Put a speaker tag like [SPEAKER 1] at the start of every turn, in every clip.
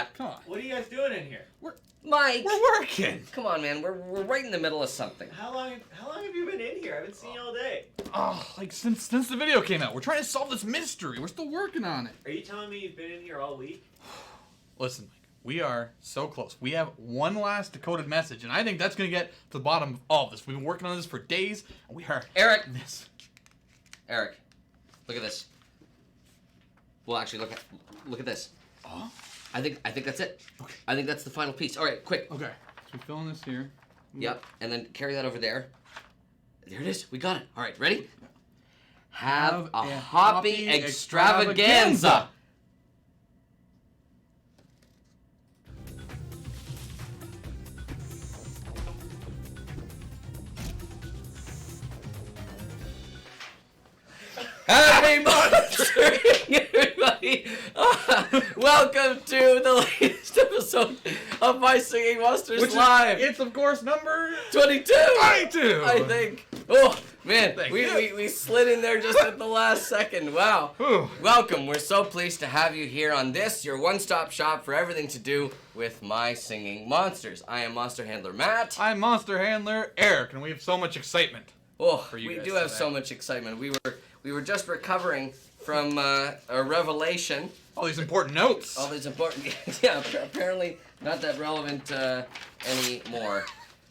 [SPEAKER 1] that.
[SPEAKER 2] Come on.
[SPEAKER 3] What are you guys doing in here?
[SPEAKER 1] Mike.
[SPEAKER 2] We're working.
[SPEAKER 1] Come on, man. We're right in the middle of something.
[SPEAKER 3] How long have you been in here? I haven't seen you all day.
[SPEAKER 2] Oh, like since the video came out. We're trying to solve this mystery. We're still working on it.
[SPEAKER 3] Are you telling me you've been in here all week?
[SPEAKER 2] Listen, Mike, we are so close. We have one last decoded message, and I think that's going to get to the bottom of all of this. We've been working on this for days, and we are...
[SPEAKER 1] Eric.
[SPEAKER 2] Eric,
[SPEAKER 1] look at this. Well, actually, look at this.
[SPEAKER 2] Oh?
[SPEAKER 1] I think that's it.
[SPEAKER 2] Okay.
[SPEAKER 1] I think that's the final piece. All right, quick.
[SPEAKER 2] Okay, so we're filling this here.
[SPEAKER 1] Yep, and then carry that over there. There it is. We got it. All right, ready? Have a hoppy extravaganza. Happy Monster, everybody! Welcome to the latest episode of My Singing Monsters Live.
[SPEAKER 2] It's of course number
[SPEAKER 1] 22.
[SPEAKER 2] 22.
[SPEAKER 1] I think. Oh man,
[SPEAKER 2] Thank
[SPEAKER 1] we,
[SPEAKER 2] you.
[SPEAKER 1] we slid in there just at the last second. Wow.
[SPEAKER 2] Whew.
[SPEAKER 1] Welcome. We're so pleased to have you here on this, your one-stop shop for everything to do with My Singing Monsters. I am Monster Handler Matt.
[SPEAKER 2] I'm Monster Handler Eric, and we have so much excitement.
[SPEAKER 1] Oh,
[SPEAKER 2] for you
[SPEAKER 1] we
[SPEAKER 2] guys
[SPEAKER 1] do have
[SPEAKER 2] today.
[SPEAKER 1] so much excitement. We were just recovering from a revelation.
[SPEAKER 2] All these important notes.
[SPEAKER 1] All these important, yeah, apparently not that relevant anymore.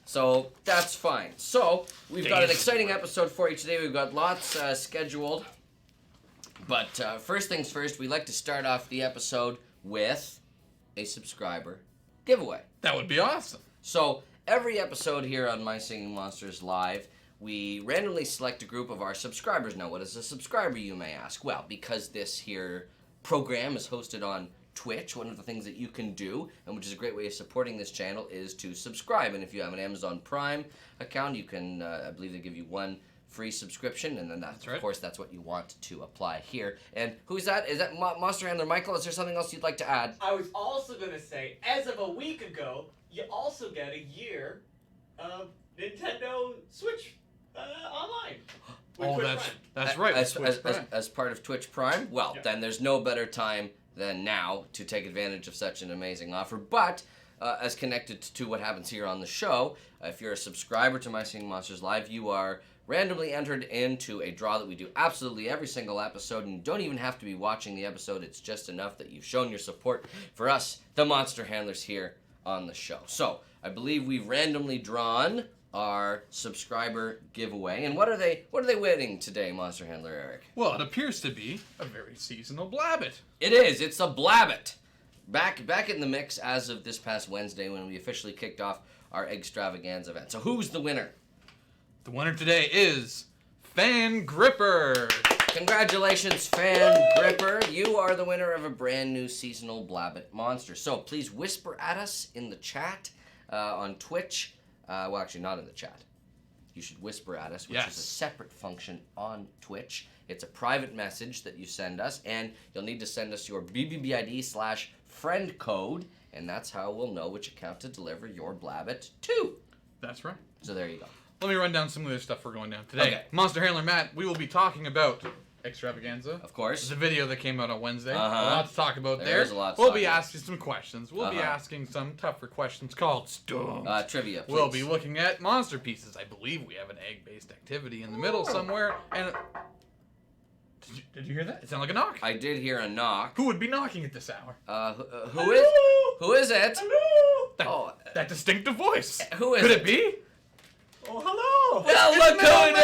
[SPEAKER 1] So that's fine. So we've got an exciting episode for you today. We've got lots scheduled. But first things first, we like to start off the episode with a subscriber giveaway.
[SPEAKER 2] That would be awesome.
[SPEAKER 1] So every episode here on My Singing Monsters Live, we randomly select a group of our subscribers. Now, what is a subscriber, you may ask? Well, because this here program is hosted on Twitch, one of the things that you can do, and which is a great way of supporting this channel, is to subscribe. And if you have an Amazon Prime account, you can, I believe they give you one free subscription, and then that's right. Of course, that's what you want to apply here. And who's that? Is that Monster Handler Michael? Is there something else you'd like to add?
[SPEAKER 3] I was also going to say, as of a week ago, you also get a year of Nintendo Switch online. With Twitch Prime.
[SPEAKER 2] that's right.
[SPEAKER 1] As part of Twitch Prime? Well,
[SPEAKER 3] Yeah.
[SPEAKER 1] then there's no better time than now to take advantage of such an amazing offer. But as connected to what happens here on the show, if you're a subscriber to My Singing Monsters Live, you are randomly entered into a draw that we do absolutely every single episode, and you don't even have to be watching the episode. It's just enough that you've shown your support for us, the Monster Handlers, here on the show. So I believe we've randomly drawn our subscriber giveaway. And what are they winning today, Monster Handler Eric?
[SPEAKER 2] Well, it appears to be a very seasonal Blabbit.
[SPEAKER 1] It is. It's a Blabbit. Back in the mix as of this past Wednesday when we officially kicked off our Eggs-Travaganza event. So who's the winner?
[SPEAKER 2] The winner today is Fan Gripper.
[SPEAKER 1] Congratulations, Fan Gripper. You are the winner of a brand new seasonal Blabbit monster. So please whisper at us in the chat on Twitch. Well, actually, not in the chat. You should whisper at us, which is a separate function on Twitch. It's a private message that you send us, and you'll need to send us your BBBID/friend code, and that's how we'll know which account to deliver your Blabbit to.
[SPEAKER 2] That's right.
[SPEAKER 1] So there you go.
[SPEAKER 2] Let me run down some of the stuff we're going down today.
[SPEAKER 1] Okay.
[SPEAKER 2] Monster Handler Matt, we will be talking about Extravaganza.
[SPEAKER 1] Of course.
[SPEAKER 2] The video that came out on Wednesday.
[SPEAKER 1] Uh-huh.
[SPEAKER 2] A lot to talk about there.
[SPEAKER 1] There's a lot to
[SPEAKER 2] We'll
[SPEAKER 1] talk
[SPEAKER 2] be
[SPEAKER 1] about.
[SPEAKER 2] asking some questions. We'll be asking some tougher questions called Stumped.
[SPEAKER 1] Trivia, please.
[SPEAKER 2] We'll be looking at monster pieces. I believe we have an egg-based activity in the middle somewhere. And did you hear that? It sounded like a knock.
[SPEAKER 1] I did hear a knock.
[SPEAKER 2] Who would be knocking at this hour?
[SPEAKER 1] Who is it?
[SPEAKER 3] Hello.
[SPEAKER 2] That distinctive voice.
[SPEAKER 1] Who is
[SPEAKER 2] Could
[SPEAKER 1] it?
[SPEAKER 2] it be?
[SPEAKER 3] Oh, hello.
[SPEAKER 1] Well,
[SPEAKER 2] It's
[SPEAKER 1] look who it
[SPEAKER 2] Mailman
[SPEAKER 1] is!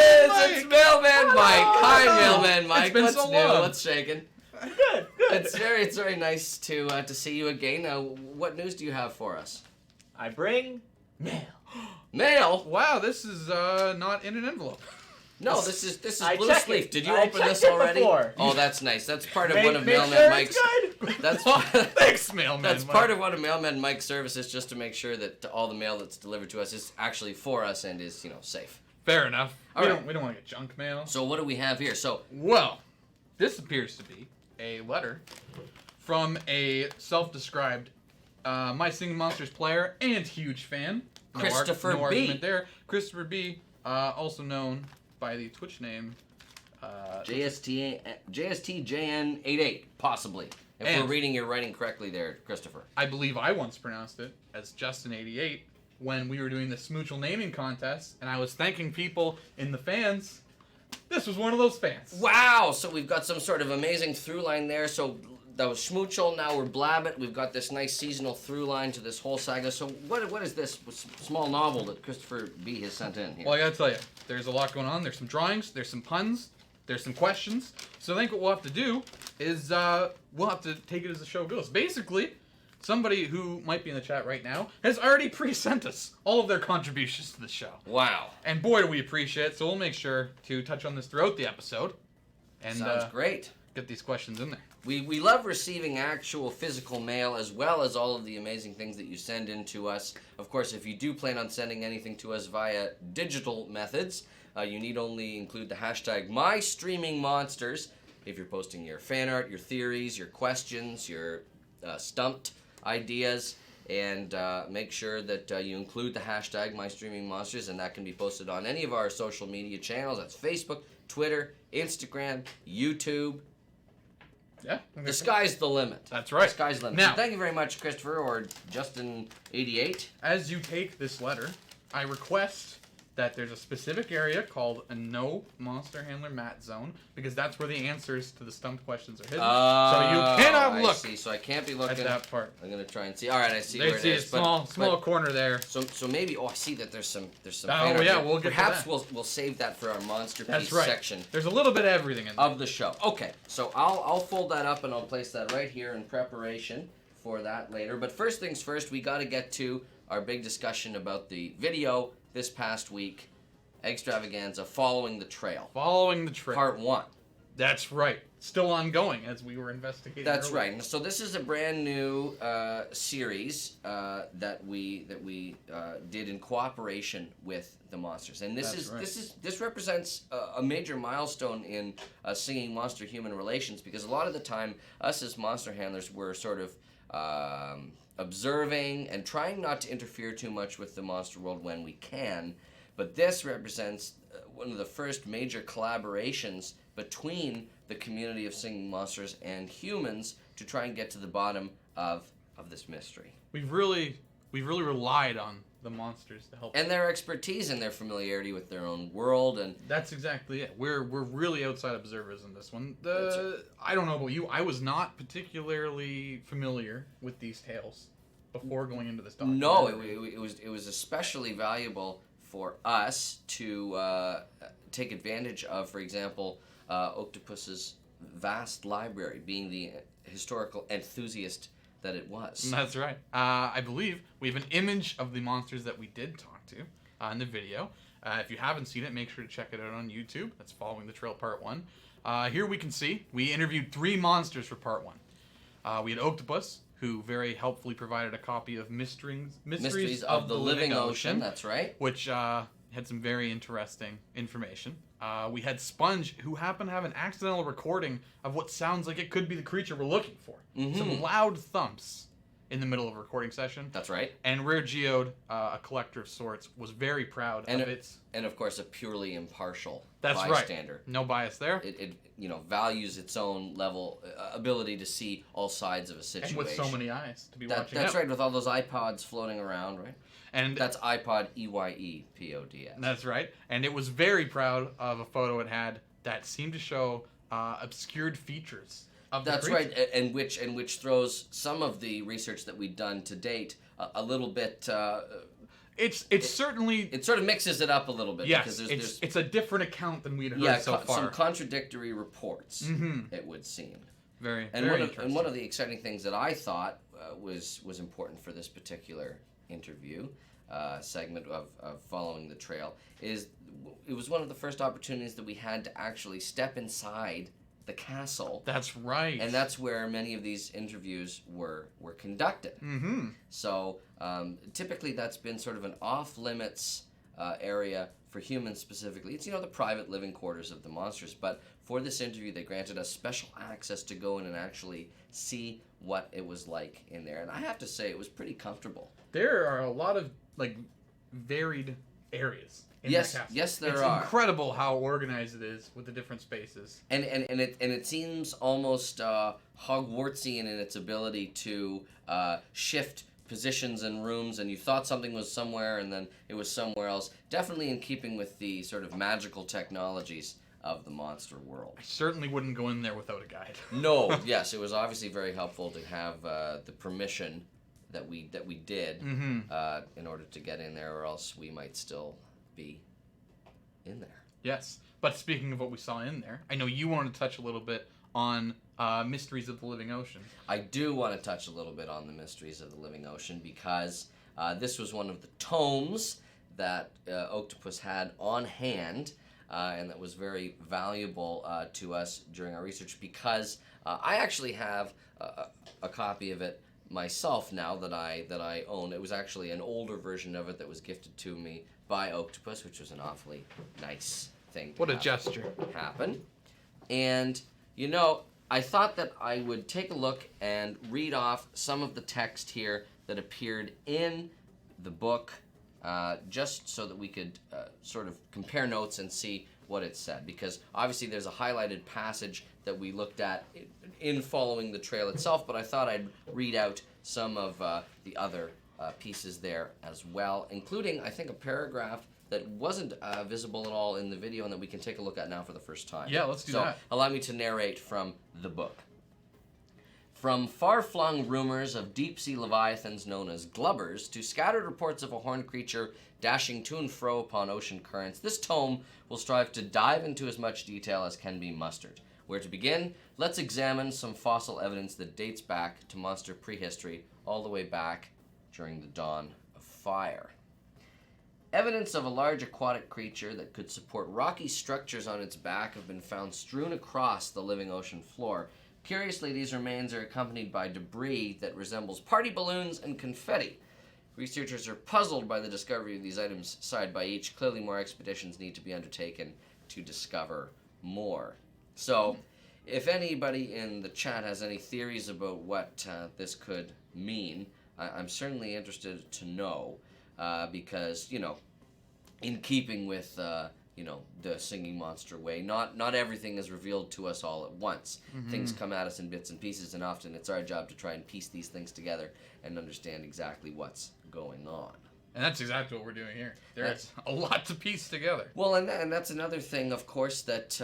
[SPEAKER 1] It's
[SPEAKER 2] Mike.
[SPEAKER 1] Mailman Mike! Hi,
[SPEAKER 2] Hello.
[SPEAKER 1] Mailman Mike!
[SPEAKER 2] It's been
[SPEAKER 1] What's
[SPEAKER 2] so
[SPEAKER 1] new?
[SPEAKER 2] long.
[SPEAKER 1] What's shaking?
[SPEAKER 3] Good.
[SPEAKER 1] It's very nice to see you again. What news do you have for us?
[SPEAKER 3] I bring mail.
[SPEAKER 1] Mail?
[SPEAKER 2] Wow, this is not in an envelope.
[SPEAKER 1] No, this is
[SPEAKER 3] I
[SPEAKER 1] blue
[SPEAKER 3] checked
[SPEAKER 1] sleeve.
[SPEAKER 3] it.
[SPEAKER 1] Did you
[SPEAKER 3] I
[SPEAKER 1] open
[SPEAKER 3] checked
[SPEAKER 1] this
[SPEAKER 3] it
[SPEAKER 1] already?
[SPEAKER 3] before.
[SPEAKER 1] Oh, that's nice. That's part of one of
[SPEAKER 3] Make
[SPEAKER 1] Mailman
[SPEAKER 3] sure
[SPEAKER 1] Mike's.
[SPEAKER 3] it's good.
[SPEAKER 1] That's
[SPEAKER 2] Thanks, Mailman.
[SPEAKER 1] That's
[SPEAKER 2] Mike.
[SPEAKER 1] part of one of Mailman Mike's services, just to make sure that all the mail that's delivered to us is actually for us and is safe.
[SPEAKER 2] Fair enough.
[SPEAKER 1] All
[SPEAKER 2] We
[SPEAKER 1] right.
[SPEAKER 2] don't want to get junk mail.
[SPEAKER 1] So what do we have here? So
[SPEAKER 2] Well, this appears to be a letter from a self-described My Singing Monsters player and huge fan.
[SPEAKER 1] Christopher
[SPEAKER 2] no
[SPEAKER 1] B.
[SPEAKER 2] argument there. Christopher B, also known by the Twitch name
[SPEAKER 1] JSTJN88 possibly. If
[SPEAKER 2] And
[SPEAKER 1] we're reading your writing correctly there, Christopher.
[SPEAKER 2] I believe I once pronounced it as Justin88 when we were doing the Smoochel naming contest, and I was thanking people in the fans. This was one of those fans.
[SPEAKER 1] Wow! So we've got some sort of amazing through line there. So that was Schmoochel, now we're Blabbit. We've got this nice seasonal through line to this whole saga. So what is this small novel that Christopher B. has sent in here?
[SPEAKER 2] Well, I gotta tell you, there's a lot going on. There's some drawings, there's some puns, there's some questions. So I think what we'll have to do is we'll have to take it as the show goes. Basically, somebody who might be in the chat right now has already pre-sent us all of their contributions to the show.
[SPEAKER 1] Wow.
[SPEAKER 2] And boy, do we appreciate it. So we'll make sure to touch on this throughout the episode. And
[SPEAKER 1] Sounds great.
[SPEAKER 2] Get these questions in there.
[SPEAKER 1] We love receiving actual physical mail as well as all of the amazing things that you send in to us. Of course, if you do plan on sending anything to us via digital methods, you need only include the hashtag MyStreamingMonsters if you're posting your fan art, your theories, your questions, your stumped ideas, and make sure that you include the hashtag MyStreamingMonsters, and that can be posted on any of our social media channels. That's Facebook, Twitter, Instagram, YouTube.
[SPEAKER 2] Yeah.
[SPEAKER 1] The sky's the limit.
[SPEAKER 2] That's right.
[SPEAKER 1] The sky's the limit.
[SPEAKER 2] Now,
[SPEAKER 1] So thank you very much, Christopher, or Justin88.
[SPEAKER 2] as you take this letter, I request that there's a specific area called a no monster handler mat zone, because that's where the answers to the stumped questions are hidden. So you cannot look
[SPEAKER 1] I see. So I can't be
[SPEAKER 2] at
[SPEAKER 1] looking.
[SPEAKER 2] that part.
[SPEAKER 1] I'm gonna try and see. All right, I see
[SPEAKER 2] They
[SPEAKER 1] where
[SPEAKER 2] see
[SPEAKER 1] it
[SPEAKER 2] a
[SPEAKER 1] is.
[SPEAKER 2] small corner there.
[SPEAKER 1] So maybe. Oh, I see that there's some.
[SPEAKER 2] Oh,
[SPEAKER 1] fan art
[SPEAKER 2] yeah,
[SPEAKER 1] there.
[SPEAKER 2] we'll get to
[SPEAKER 1] Perhaps
[SPEAKER 2] that.
[SPEAKER 1] we'll save that for our Monsterpiece
[SPEAKER 2] That's right.
[SPEAKER 1] section
[SPEAKER 2] There's a little bit of everything in there.
[SPEAKER 1] of the show. Okay, so I'll fold that up and I'll place that right here in preparation for that later. But first things first, we got to get to our big discussion about the video this past week, Eggs-Travaganza, Following the Trail,
[SPEAKER 2] Following the trail.
[SPEAKER 1] Part 1.
[SPEAKER 2] That's right. Still ongoing as we were investigating.
[SPEAKER 1] That's
[SPEAKER 2] earlier.
[SPEAKER 1] right. And so this is a brand new series that we did in cooperation with the Monsters, and this represents a major milestone in singing monster-human relations, because a lot of the time, us as monster handlers were sort of observing and trying not to interfere too much with the monster world when we can. But this represents one of the first major collaborations between the community of singing monsters and humans to try and get to the bottom of this mystery.
[SPEAKER 2] We've really relied on the monsters to help.
[SPEAKER 1] And their expertise and their familiarity with their own world, and
[SPEAKER 2] That's exactly it. We're really outside observers in this one.
[SPEAKER 1] That's right.
[SPEAKER 2] I don't know about you. I was not particularly familiar with these tales before going into this documentary.
[SPEAKER 1] no, it was especially valuable for us to take advantage of, for example, Octopus's vast library, being the historical enthusiast that it was.
[SPEAKER 2] That's right. I believe we have an image of the monsters that we did talk to in the video. If you haven't seen it, make sure to check it out on YouTube. That's Following the Trail Part 1. Here we can see we interviewed 3 monsters for Part 1. We had Octopus, who very helpfully provided a copy of Mysteries
[SPEAKER 1] of the Living Ocean. That's right.
[SPEAKER 2] which had some very interesting information. We had Sponge, who happened to have an accidental recording of what sounds like it could be the creature we're looking for.
[SPEAKER 1] Mhm.
[SPEAKER 2] Some loud thumps in the middle of a recording session.
[SPEAKER 1] That's right.
[SPEAKER 2] And Rare Geode, a collector of sorts, was very proud of its...
[SPEAKER 1] And of course, a purely impartial
[SPEAKER 2] That's
[SPEAKER 1] bystander.
[SPEAKER 2] right. No bias there.
[SPEAKER 1] It values its own level ability to see all sides of a
[SPEAKER 2] And
[SPEAKER 1] situation.
[SPEAKER 2] with so many eyes to be watching
[SPEAKER 1] That's
[SPEAKER 2] out.
[SPEAKER 1] right, with all those iPods floating around, right?
[SPEAKER 2] And
[SPEAKER 1] That's iPod EYEPODS.
[SPEAKER 2] that's right. And it was very proud of a photo it had that seemed to show obscured features of the
[SPEAKER 1] That's
[SPEAKER 2] creature.
[SPEAKER 1] right, and which throws some of the research that we've done to date a little bit.
[SPEAKER 2] It's certainly...
[SPEAKER 1] It sort of mixes it up a little bit.
[SPEAKER 2] Yes,
[SPEAKER 1] because
[SPEAKER 2] it's a different account than we'd heard so far.
[SPEAKER 1] some contradictory reports.
[SPEAKER 2] Mhm.
[SPEAKER 1] It would seem.
[SPEAKER 2] Very
[SPEAKER 1] And
[SPEAKER 2] interesting.
[SPEAKER 1] one of the exciting things that I thought was important for this particular interview segment of Following the Trail is it was one of the first opportunities that we had to actually step inside the castle.
[SPEAKER 2] That's right.
[SPEAKER 1] And that's where many of these interviews were conducted.
[SPEAKER 2] Mm-hmm.
[SPEAKER 1] So typically that's been sort of an off-limits area for humans specifically. It's, the private living quarters of the monsters. But for this interview, they granted us special access to go in and actually see what it was like in there. And I have to say, it was pretty comfortable.
[SPEAKER 2] There are a lot of, varied areas. In
[SPEAKER 1] Yes,
[SPEAKER 2] that castle.
[SPEAKER 1] yes, there
[SPEAKER 2] it's
[SPEAKER 1] are.
[SPEAKER 2] incredible how organized it is with the different spaces.
[SPEAKER 1] And it seems almost Hogwartsian in its ability to shift positions and rooms, and you thought something was somewhere and then it was somewhere else. Definitely in keeping with the sort of magical technologies of the monster world.
[SPEAKER 2] I certainly wouldn't go in there without a guide.
[SPEAKER 1] No, yes, it was obviously very helpful to have the permission that we did in order to get in there, or else we might still be in there.
[SPEAKER 2] Yes, but speaking of what we saw in there, I know you want to touch a little bit on Mysteries of the Living Ocean.
[SPEAKER 1] I do want to touch a little bit on the Mysteries of the Living Ocean because this was one of the tomes that Octopus had on hand, and that was very valuable to us during our research because I actually have a copy of it myself now that I own. It was actually an older version of it that was gifted to me by Octopus, which was an awfully nice thing to
[SPEAKER 2] What a
[SPEAKER 1] have
[SPEAKER 2] gesture.
[SPEAKER 1] happen. And, you know, I thought that I would take a look and read off some of the text here that appeared in the book, just so that we could sort of compare notes and see what it said. Because obviously there's a highlighted passage that we looked at in following the trail itself, but I thought I'd read out some of the other pieces there as well, including, I think, a paragraph that wasn't visible at all in the video and that we can take a look at now for the first time.
[SPEAKER 2] Yeah, let's do that.
[SPEAKER 1] Allow me to narrate from the book. From far-flung rumors of deep-sea leviathans known as glubbers to scattered reports of a horned creature dashing to and fro upon ocean currents, this tome will strive to dive into as much detail as can be mustered. Where to begin? Let's examine some fossil evidence that dates back to monster prehistory, all the way back during the dawn of fire. Evidence of a large aquatic creature that could support rocky structures on its back have been found strewn across the living ocean floor. Curiously, these remains are accompanied by debris that resembles party balloons and confetti. Researchers are puzzled by the discovery of these items side by each. Clearly, more expeditions need to be undertaken to discover more. So, if anybody in the chat has any theories about what this could mean, I'm certainly interested to know, because, you know, in keeping with, you know, the Singing Monster way, not everything is revealed to us all at once. Things come at us in bits and pieces, and often it's our job to try and piece these things together and understand exactly what's going on.
[SPEAKER 2] And that's exactly what we're doing here. There's a lot to piece together.
[SPEAKER 1] Well, and that's another thing, of course, that,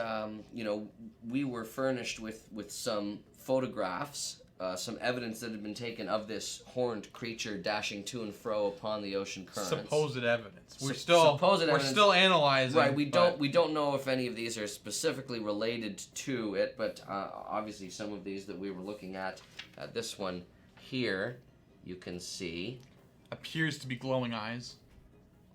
[SPEAKER 1] you know, we were furnished with some photographs, some evidence that had been taken of this horned creature dashing to and fro upon the ocean currents.
[SPEAKER 2] Supposed evidence. We're
[SPEAKER 1] evidence.
[SPEAKER 2] still analyzing.
[SPEAKER 1] Right, we don't know if any of these are specifically related to it, but obviously some of these that we were looking at, this one here, you can see,
[SPEAKER 2] appears to be glowing eyes.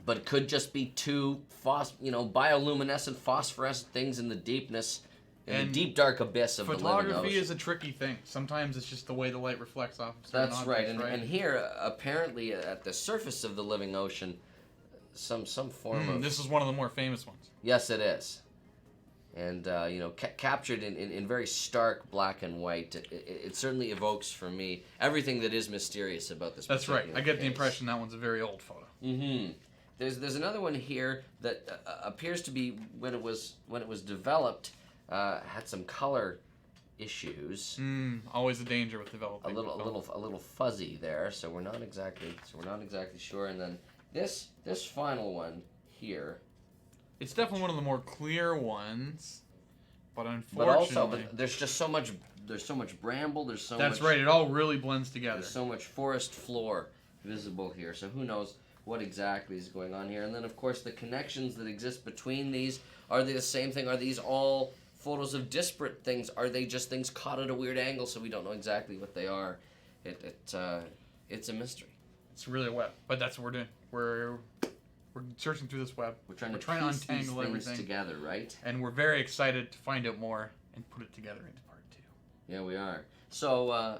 [SPEAKER 1] but could just be two bioluminescent phosphorescent things in the deepness, in the deep dark abyss of the living ocean.
[SPEAKER 2] Photography is a tricky thing. Sometimes it's just the way the light reflects off of certain
[SPEAKER 1] That's
[SPEAKER 2] objects,
[SPEAKER 1] right. And here, apparently, at the surface of the living ocean, some form of...
[SPEAKER 2] This is one of the more famous ones.
[SPEAKER 1] Yes, it is. And, captured in very stark black and white, it certainly evokes for me everything that is mysterious about this.
[SPEAKER 2] That's right. I get the
[SPEAKER 1] case.
[SPEAKER 2] impression that one's a very old photo.
[SPEAKER 1] Mm-hmm. There's another one here that appears to be, when it was developed, had some color issues.
[SPEAKER 2] Always a danger with developing.
[SPEAKER 1] A little fuzzy there, so we're not exactly sure. And then this final one here.
[SPEAKER 2] It's definitely one of the more clear ones, but unfortunately,
[SPEAKER 1] but there's just so much. There's so much bramble. There's so
[SPEAKER 2] that's
[SPEAKER 1] much.
[SPEAKER 2] right. It all really blends together.
[SPEAKER 1] There's so much forest floor visible here. So who knows what exactly is going on here? And then of course the connections that exist between these. Are they the same thing? Are these all photos of disparate things? Are they just things caught at a weird angle so we don't know exactly what they are? It's a mystery.
[SPEAKER 2] It's really a web, but that's what we're doing. We're searching through this web.
[SPEAKER 1] We're trying to
[SPEAKER 2] untangle
[SPEAKER 1] piece these things
[SPEAKER 2] everything
[SPEAKER 1] together, right?
[SPEAKER 2] And we're very excited to find out more and put it together into part 2.
[SPEAKER 1] Yeah, we are. So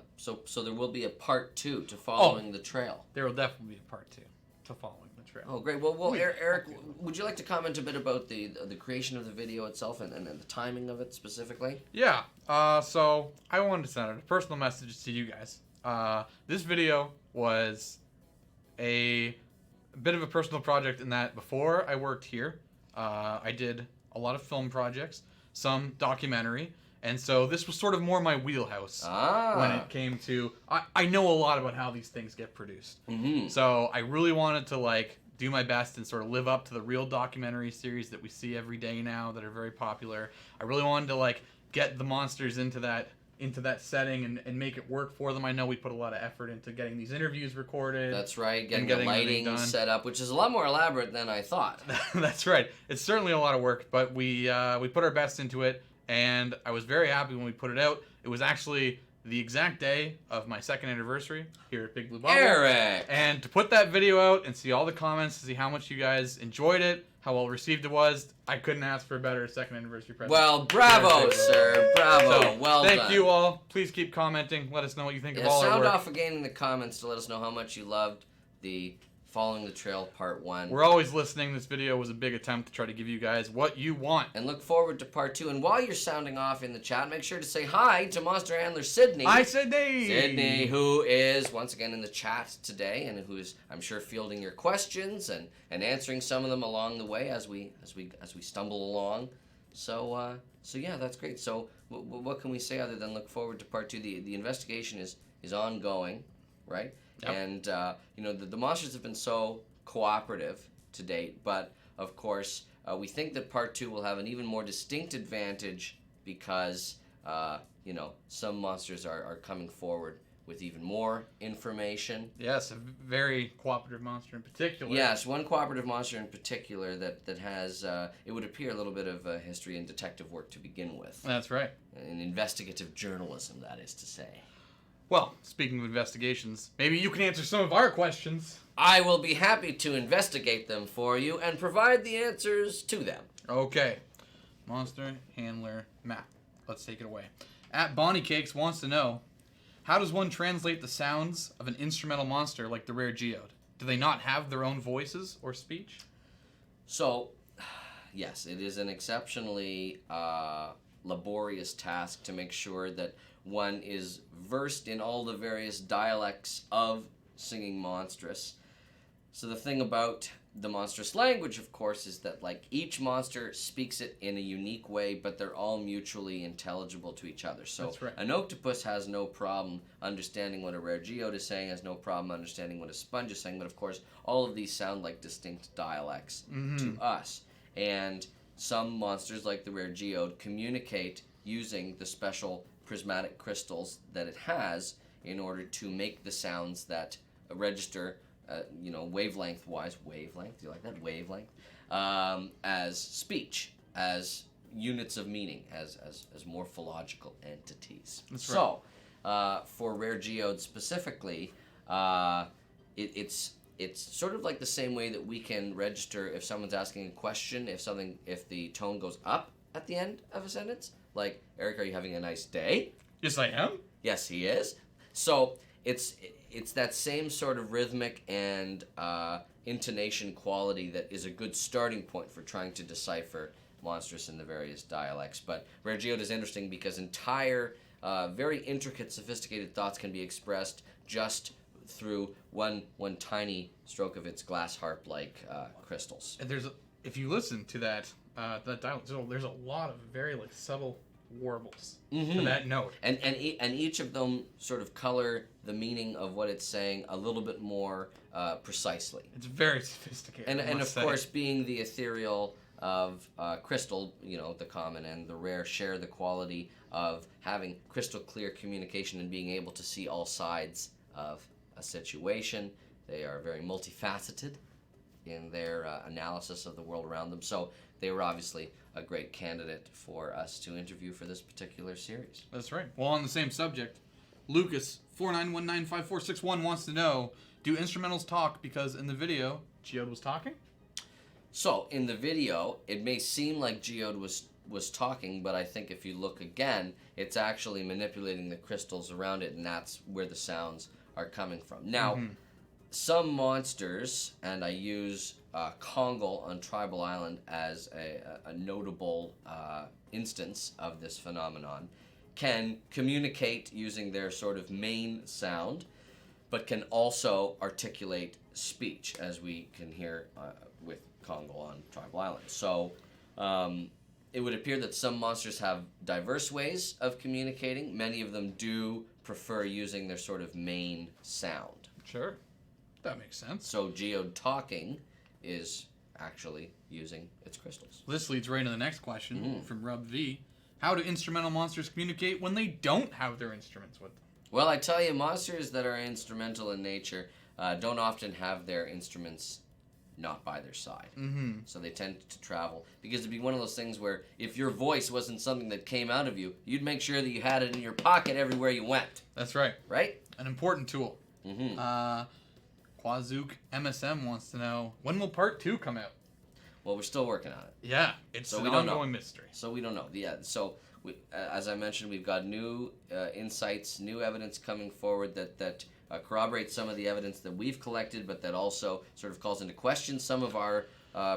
[SPEAKER 1] there will be a part 2 to following the trail.
[SPEAKER 2] There will definitely be a part 2 to following the trail.
[SPEAKER 1] Oh, great. Well, Eric, would you like to comment a bit about the creation of the video itself and the timing of it specifically?
[SPEAKER 2] Yeah. So I wanted to send out a personal message to you guys. This video was a a bit of a personal project in that before I worked here, I did a lot of film projects, some documentary, and so this was sort of more my wheelhouse when it came to. I know a lot about how these things get produced, so I really wanted to like do my best and sort of live up to the real documentary series that we see every day now that are very popular. I really wanted to like get the monsters into that setting and make it work for them. I know we put a lot of effort into getting these interviews recorded.
[SPEAKER 1] That's right, getting the lighting set up, which is a lot more elaborate than I thought.
[SPEAKER 2] That's right. It's certainly a lot of work, but we put our best into it, and I was very happy when we put it out. It was actually the exact day of my 2nd anniversary here at Big Blue Bubble.
[SPEAKER 1] Eric!
[SPEAKER 2] And to put that video out and see all the comments, to see how much you guys enjoyed it, how well received it was, I couldn't ask for a better 2nd anniversary present.
[SPEAKER 1] Well, bravo, sir. Bravo.
[SPEAKER 2] So,
[SPEAKER 1] well done.
[SPEAKER 2] Thank you all. Please keep commenting. Let us know what you think of all our
[SPEAKER 1] sound
[SPEAKER 2] work.
[SPEAKER 1] off again in the comments to let us know how much you loved the Following the Trail Part 1.
[SPEAKER 2] We're always listening. This video was a big attempt to try to give you guys what you want.
[SPEAKER 1] And look forward to Part 2. And while you're sounding off in the chat, make sure to say hi to Monster Handler Sydney.
[SPEAKER 2] Hi, Sydney!
[SPEAKER 1] Sydney, who is once again in the chat today and who is, I'm sure, fielding your questions and answering some of them along the way as we stumble along. So yeah, that's great. So what can we say other than look forward to Part 2? The investigation is ongoing, right?
[SPEAKER 2] Yep.
[SPEAKER 1] And the monsters have been so cooperative to date, but of course we think that Part 2 will have an even more distinct advantage because some monsters are coming forward with even more information.
[SPEAKER 2] Yes, a very cooperative monster in particular.
[SPEAKER 1] Yes, one cooperative monster in particular that has, it would appear, a little bit of history and detective work to begin with.
[SPEAKER 2] That's right.
[SPEAKER 1] An investigative journalism, that is to say.
[SPEAKER 2] Well, speaking of investigations, maybe you can answer some of our questions.
[SPEAKER 1] I will be happy to investigate them for you and provide the answers to them.
[SPEAKER 2] Okay. Monster Handler Map. Let's take it away. At Bonnie Cakes wants to know, how does one translate the sounds of an instrumental monster like the rare geode? Do they not have their own voices or speech?
[SPEAKER 1] So, yes, it is an exceptionally laborious task to make sure that one is versed in all the various dialects of singing monstrous. So the thing about the monstrous language, of course, is that like each monster speaks it in a unique way, but they're all mutually intelligible to each other. So
[SPEAKER 2] That's right.
[SPEAKER 1] An octopus has no problem understanding what a rare geode is saying, has no problem understanding what a sponge is saying, but of course all of these sound like distinct dialects to us. And some monsters, like the rare geode, communicate using the special prismatic crystals that it has in order to make the sounds that register, wavelength-wise. Wavelength? Do you like that? Wavelength? As speech, as units of meaning, as morphological entities.
[SPEAKER 2] That's right.
[SPEAKER 1] So, for rare geodes specifically, it's sort of like the same way that we can register if someone's asking a question, if the tone goes up at the end of a sentence. Like, Eric, are you having a nice day?
[SPEAKER 2] Yes, I am.
[SPEAKER 1] Yes, he is. So it's that same sort of rhythmic and intonation quality that is a good starting point for trying to decipher monstrous in the various dialects. But rare geode is interesting because entire, very intricate, sophisticated thoughts can be expressed just through one tiny stroke of its glass harp-like crystals.
[SPEAKER 2] And if you listen to that dialect, there's a lot of very subtle warbles to that note.
[SPEAKER 1] And each of them sort of color the meaning of what it's saying a little bit more precisely.
[SPEAKER 2] It's very sophisticated.
[SPEAKER 1] And of course, being the ethereal of crystal, the common and the rare share the quality of having crystal clear communication and being able to see all sides of a situation. They are very multifaceted in their analysis of the world around them. So they were obviously a great candidate for us to interview for this particular series.
[SPEAKER 2] That's right. Well, on the same subject, Lucas 49195461 wants to know, do instrumentals talk? Because in the video, Geode was talking?
[SPEAKER 1] So in the video, it may seem like Geode was talking, but I think if you look again, it's actually manipulating the crystals around it, and that's where the sounds are coming from. Now, some monsters, and I use Kongal on Tribal Island as a notable instance of this phenomenon, can communicate using their sort of main sound but can also articulate speech, as we can hear with Congo on Tribal Island. So it would appear that some monsters have diverse ways of communicating. Many of them do prefer using their sort of main sound.
[SPEAKER 2] Sure. That makes sense.
[SPEAKER 1] So geode talking is actually using its crystals.
[SPEAKER 2] This leads right into the next question from Rub V. How do instrumental monsters communicate when they don't have their instruments with them?
[SPEAKER 1] Well, I tell you, monsters that are instrumental in nature don't often have their instruments not by their side.
[SPEAKER 2] Mm-hmm.
[SPEAKER 1] So they tend to travel. Because it'd be one of those things where if your voice wasn't something that came out of you, you'd make sure that you had it in your pocket everywhere you went.
[SPEAKER 2] That's right.
[SPEAKER 1] Right?
[SPEAKER 2] An important tool.
[SPEAKER 1] Mm-hmm.
[SPEAKER 2] Quazook MSM wants to know, when will part 2 come out?
[SPEAKER 1] Well, we're still working on it.
[SPEAKER 2] Yeah, it's
[SPEAKER 1] So
[SPEAKER 2] an
[SPEAKER 1] we don't
[SPEAKER 2] ongoing
[SPEAKER 1] know.
[SPEAKER 2] mystery.
[SPEAKER 1] So we don't know. Yeah. So as I mentioned, we've got new insights, new evidence coming forward that corroborates some of the evidence that we've collected, but that also sort of calls into question some of our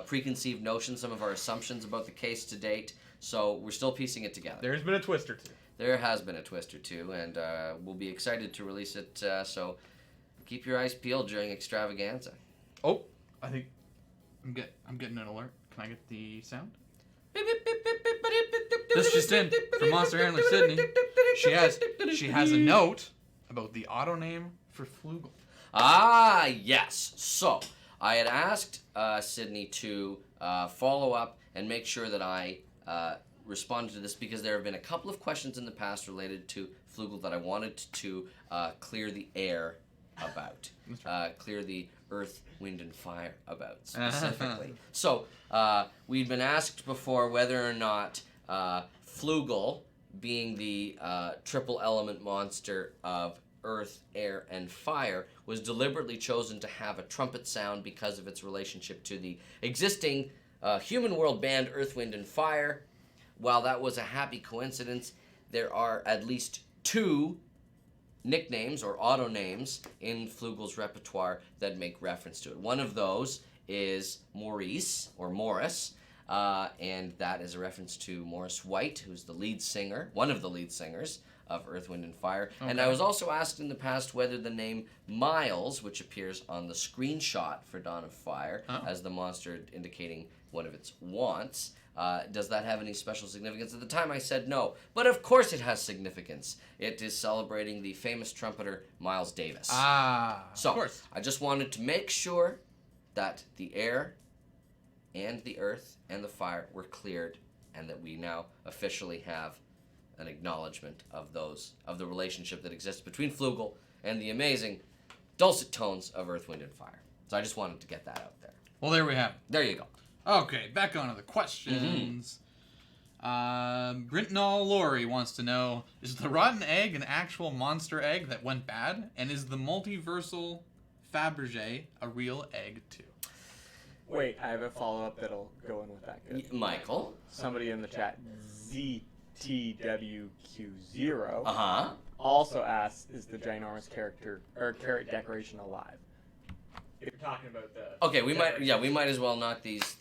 [SPEAKER 1] preconceived notions, some of our assumptions about the case to date. So we're still piecing it together.
[SPEAKER 2] There's been a twist or two.
[SPEAKER 1] There has been a twist or two, and we'll be excited to release it. So keep your eyes peeled during Extravaganza.
[SPEAKER 2] Oh, I think I'm getting an alert. Can I get the sound? This just in from Monster Handler Sydney. She has a note about the auto name for Flugel.
[SPEAKER 1] Ah, yes. So I had asked Sydney to follow up and make sure that I responded to this because there have been a couple of questions in the past related to Flugel that I wanted to clear the air about. Clear the earth, wind, and fire about specifically. So we'd been asked before whether or not Flugel, being the triple element monster of earth, air, and fire, was deliberately chosen to have a trumpet sound because of its relationship to the existing human world band Earth, Wind, and Fire. While that was a happy coincidence, there are at least 2 nicknames or auto names in Flugel's repertoire that make reference to it. One of those is Maurice, or Morris, and that is a reference to Morris White, who's the lead singer, one of the lead singers of Earth, Wind, and Fire. Okay. And I was also asked in the past whether the name Miles, which appears on the screenshot for Dawn of Fire as the monster indicating one of its wants, does that have any special significance? At the time I said no, but of course it has significance. It is celebrating the famous trumpeter Miles Davis. So,
[SPEAKER 2] of course.
[SPEAKER 1] I just wanted to make sure that the air and the earth and the fire were cleared and that we now officially have an acknowledgement of the relationship that exists between Flugel and the amazing dulcet tones of Earth, Wind, and Fire. So I just wanted to get that out there.
[SPEAKER 2] Well, there we have it.
[SPEAKER 1] There you go.
[SPEAKER 2] Okay, back on to the questions. Britnall Laurie wants to know, is the rotten egg an actual monster egg that went bad? And is the multiversal Fabergé a real egg too?
[SPEAKER 4] Wait, I have a follow-up that'll go in with that. Good.
[SPEAKER 1] Michael?
[SPEAKER 4] Somebody in the chat, ZTWQ0,
[SPEAKER 1] Also
[SPEAKER 4] asks, is the ginormous carrot decoration alive?
[SPEAKER 3] You're talking about the...
[SPEAKER 1] Okay, we might as well knock these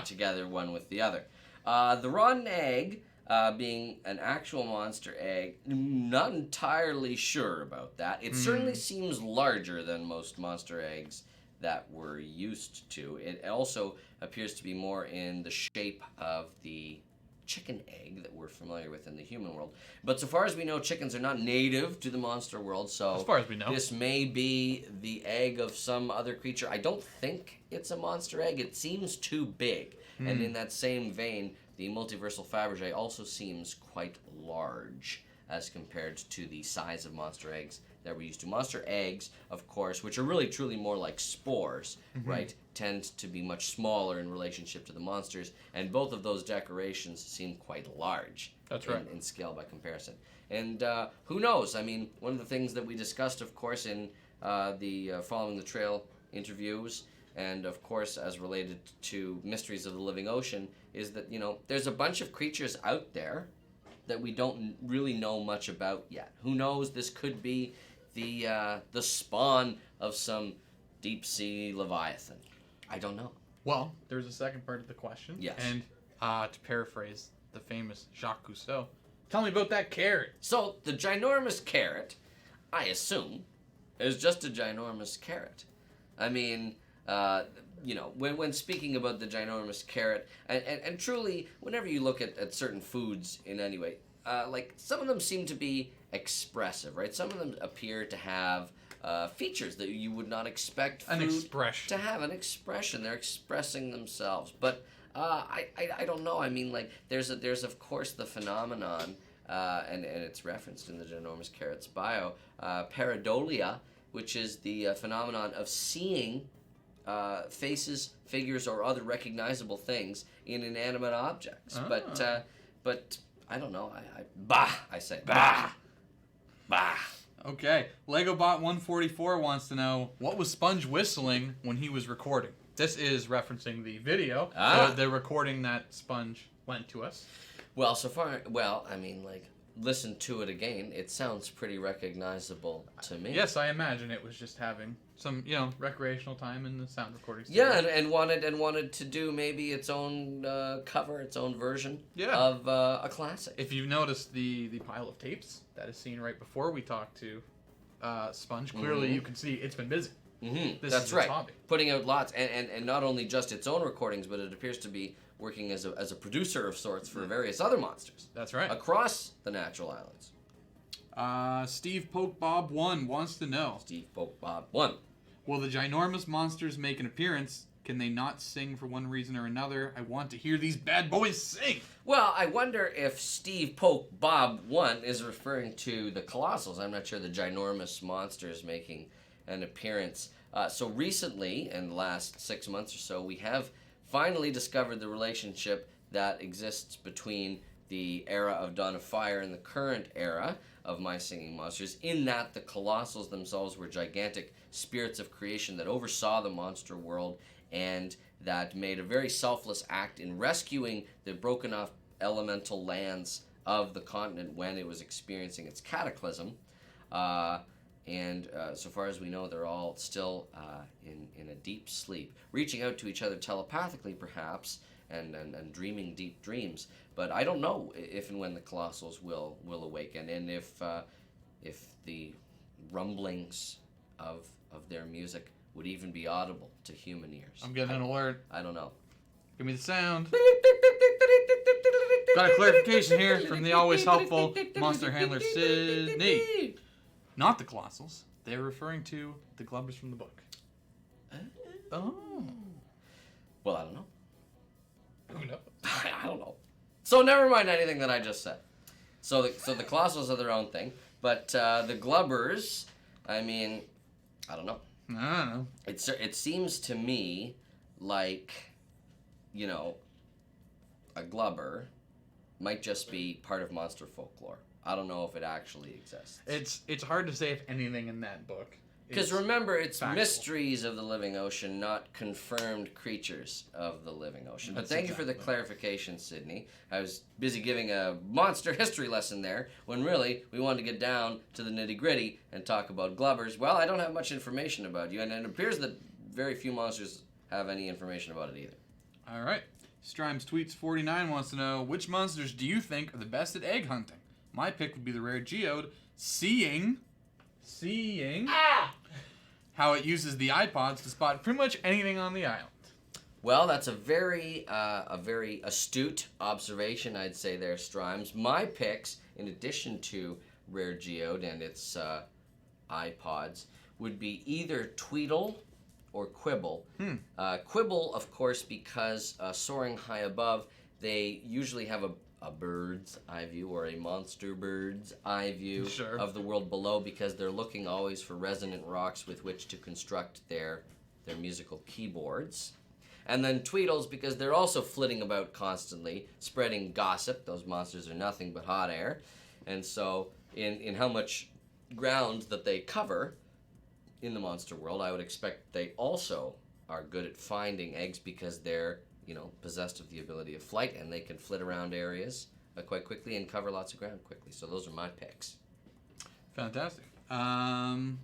[SPEAKER 1] together one with the other. The rotten egg, being an actual monster egg, not entirely sure about that. It certainly seems larger than most monster eggs that we're used to. It also appears to be more in the shape of the chicken egg that we're familiar with in the human world. But so far as we know, chickens are not native to the monster world, so
[SPEAKER 2] as far as we know,
[SPEAKER 1] this may be the egg of some other creature. I don't think it's a monster egg. It seems too big. And in that same vein, the multiversal Fabergé also seems quite large as compared to the size of monster eggs that we're used to. Monster eggs, of course, which are really truly more like spores, right, tend to be much smaller in relationship to the monsters, and both of those decorations seem quite large.
[SPEAKER 2] That's right.
[SPEAKER 1] In scale by comparison. And who knows? I mean, one of the things that we discussed, of course, in the Following the Trail interviews, and of course as related to Mysteries of the Living Ocean, is that, you know, there's a bunch of creatures out there that we don't really know much about yet. Who knows? This could be the spawn of some deep sea leviathan. I don't know.
[SPEAKER 2] Well, there's a second part of the question.
[SPEAKER 1] Yes.
[SPEAKER 2] And to paraphrase the famous Jacques Cousteau, tell me about that carrot.
[SPEAKER 1] So the ginormous carrot, I assume, is just a ginormous carrot. I mean, when speaking about the ginormous carrot, and truly, whenever you look at certain foods in any way, like some of them seem to be expressive, right? Some of them appear to have features that you would not expect food
[SPEAKER 2] An expression.
[SPEAKER 1] to have. An expression. They're expressing themselves. But I don't know. I mean, like, there's of course the phenomenon, and it's referenced in the ginormous carrot's bio, pareidolia, which is the phenomenon of seeing faces, figures, or other recognizable things in inanimate objects.
[SPEAKER 2] Ah.
[SPEAKER 1] But I don't know. I say bah.
[SPEAKER 2] Okay, LegoBot144 wants to know, what was Sponge whistling when he was recording? This is referencing the video, the recording that Sponge lent to us.
[SPEAKER 1] Well, so far, I mean, like, listen to it again. It sounds pretty recognizable to me.
[SPEAKER 2] Yes, I imagine it was just having some, recreational time in the sound recording studio.
[SPEAKER 1] Yeah, and wanted to do maybe its own cover, its own version of a classic.
[SPEAKER 2] If you noticed the pile of tapes that is seen right before we talked to Sponge, clearly you can see it's been busy.
[SPEAKER 1] Mm-hmm.
[SPEAKER 2] This
[SPEAKER 1] That's
[SPEAKER 2] is
[SPEAKER 1] right.
[SPEAKER 2] its hobby.
[SPEAKER 1] Putting out lots, and not only just its own recordings, but it appears to be working as a producer of sorts for various other monsters.
[SPEAKER 2] That's right.
[SPEAKER 1] Across the natural islands.
[SPEAKER 2] Steve Poke Bob 1 wants to know,
[SPEAKER 1] Steve Poke Bob 1.
[SPEAKER 2] will the ginormous monsters make an appearance? Can they not sing for one reason or another? I want to hear these bad boys sing.
[SPEAKER 1] Well, I wonder if Steve Poke Bob 1 is referring to the Colossals. I'm not sure the ginormous monsters making an appearance. So recently, in the last 6 months or so, we have finally discovered the relationship that exists between the era of Dawn of Fire and the current era of My Singing Monsters, in that the Colossals themselves were gigantic spirits of creation that oversaw the monster world and that made a very selfless act in rescuing the broken off elemental lands of the continent when it was experiencing its cataclysm. And so far as we know, they're all still in a deep sleep, reaching out to each other telepathically, perhaps, and dreaming deep dreams. But I don't know if and when the Colossals will awaken, and if the rumblings of their music would even be audible to human ears.
[SPEAKER 2] I'm getting an alert.
[SPEAKER 1] I don't know.
[SPEAKER 2] Give me the sound. Got a clarification here from the always helpful monster handler Sydney. Not the Colossals. They're referring to the Glubbers from the book. Oh.
[SPEAKER 1] Well, I don't know.
[SPEAKER 2] Who knows?
[SPEAKER 1] I don't know. So never mind anything that I just said. So the Colossals are their own thing, but the Glubbers, I mean, I don't know.
[SPEAKER 2] I don't know.
[SPEAKER 1] It seems to me like, a Glubber might just be part of monster folklore. I don't know if it actually exists.
[SPEAKER 2] It's hard to say if anything in that book.
[SPEAKER 1] Because remember, it's
[SPEAKER 2] factual.
[SPEAKER 1] Mysteries of the Living Ocean, not confirmed creatures of the living ocean. But
[SPEAKER 2] That's
[SPEAKER 1] thank you for the
[SPEAKER 2] exactly.
[SPEAKER 1] clarification, Sydney. I was busy giving a monster history lesson there, when really we wanted to get down to the nitty-gritty and talk about Glubbers. Well, I don't have much information about you, and it appears that very few monsters have any information about it either.
[SPEAKER 2] All right. Strimes Tweets 49 wants to know, which monsters do you think are the best at egg hunting? My pick would be the rare geode, seeing how it uses the iPods to spot pretty much anything on the island.
[SPEAKER 1] Well, that's a very astute observation, I'd say there, Strimes. My picks, in addition to Rare Geode and its iPods, would be either Tweedle or Quibble. Quibble, of course, because soaring high above, they usually have a bird's eye view or a monster bird's eye view
[SPEAKER 2] Sure.
[SPEAKER 1] of the world below, because they're looking always for resonant rocks with which to construct their musical keyboards. And then Tweedles, because they're also flitting about constantly, spreading gossip. Those monsters are nothing but hot air. And so in how much ground that they cover in the monster world, I would expect they also are good at finding eggs, because they're possessed of the ability of flight, and they can flit around areas quite quickly and cover lots of ground quickly. So those are my picks.
[SPEAKER 2] Fantastic. We have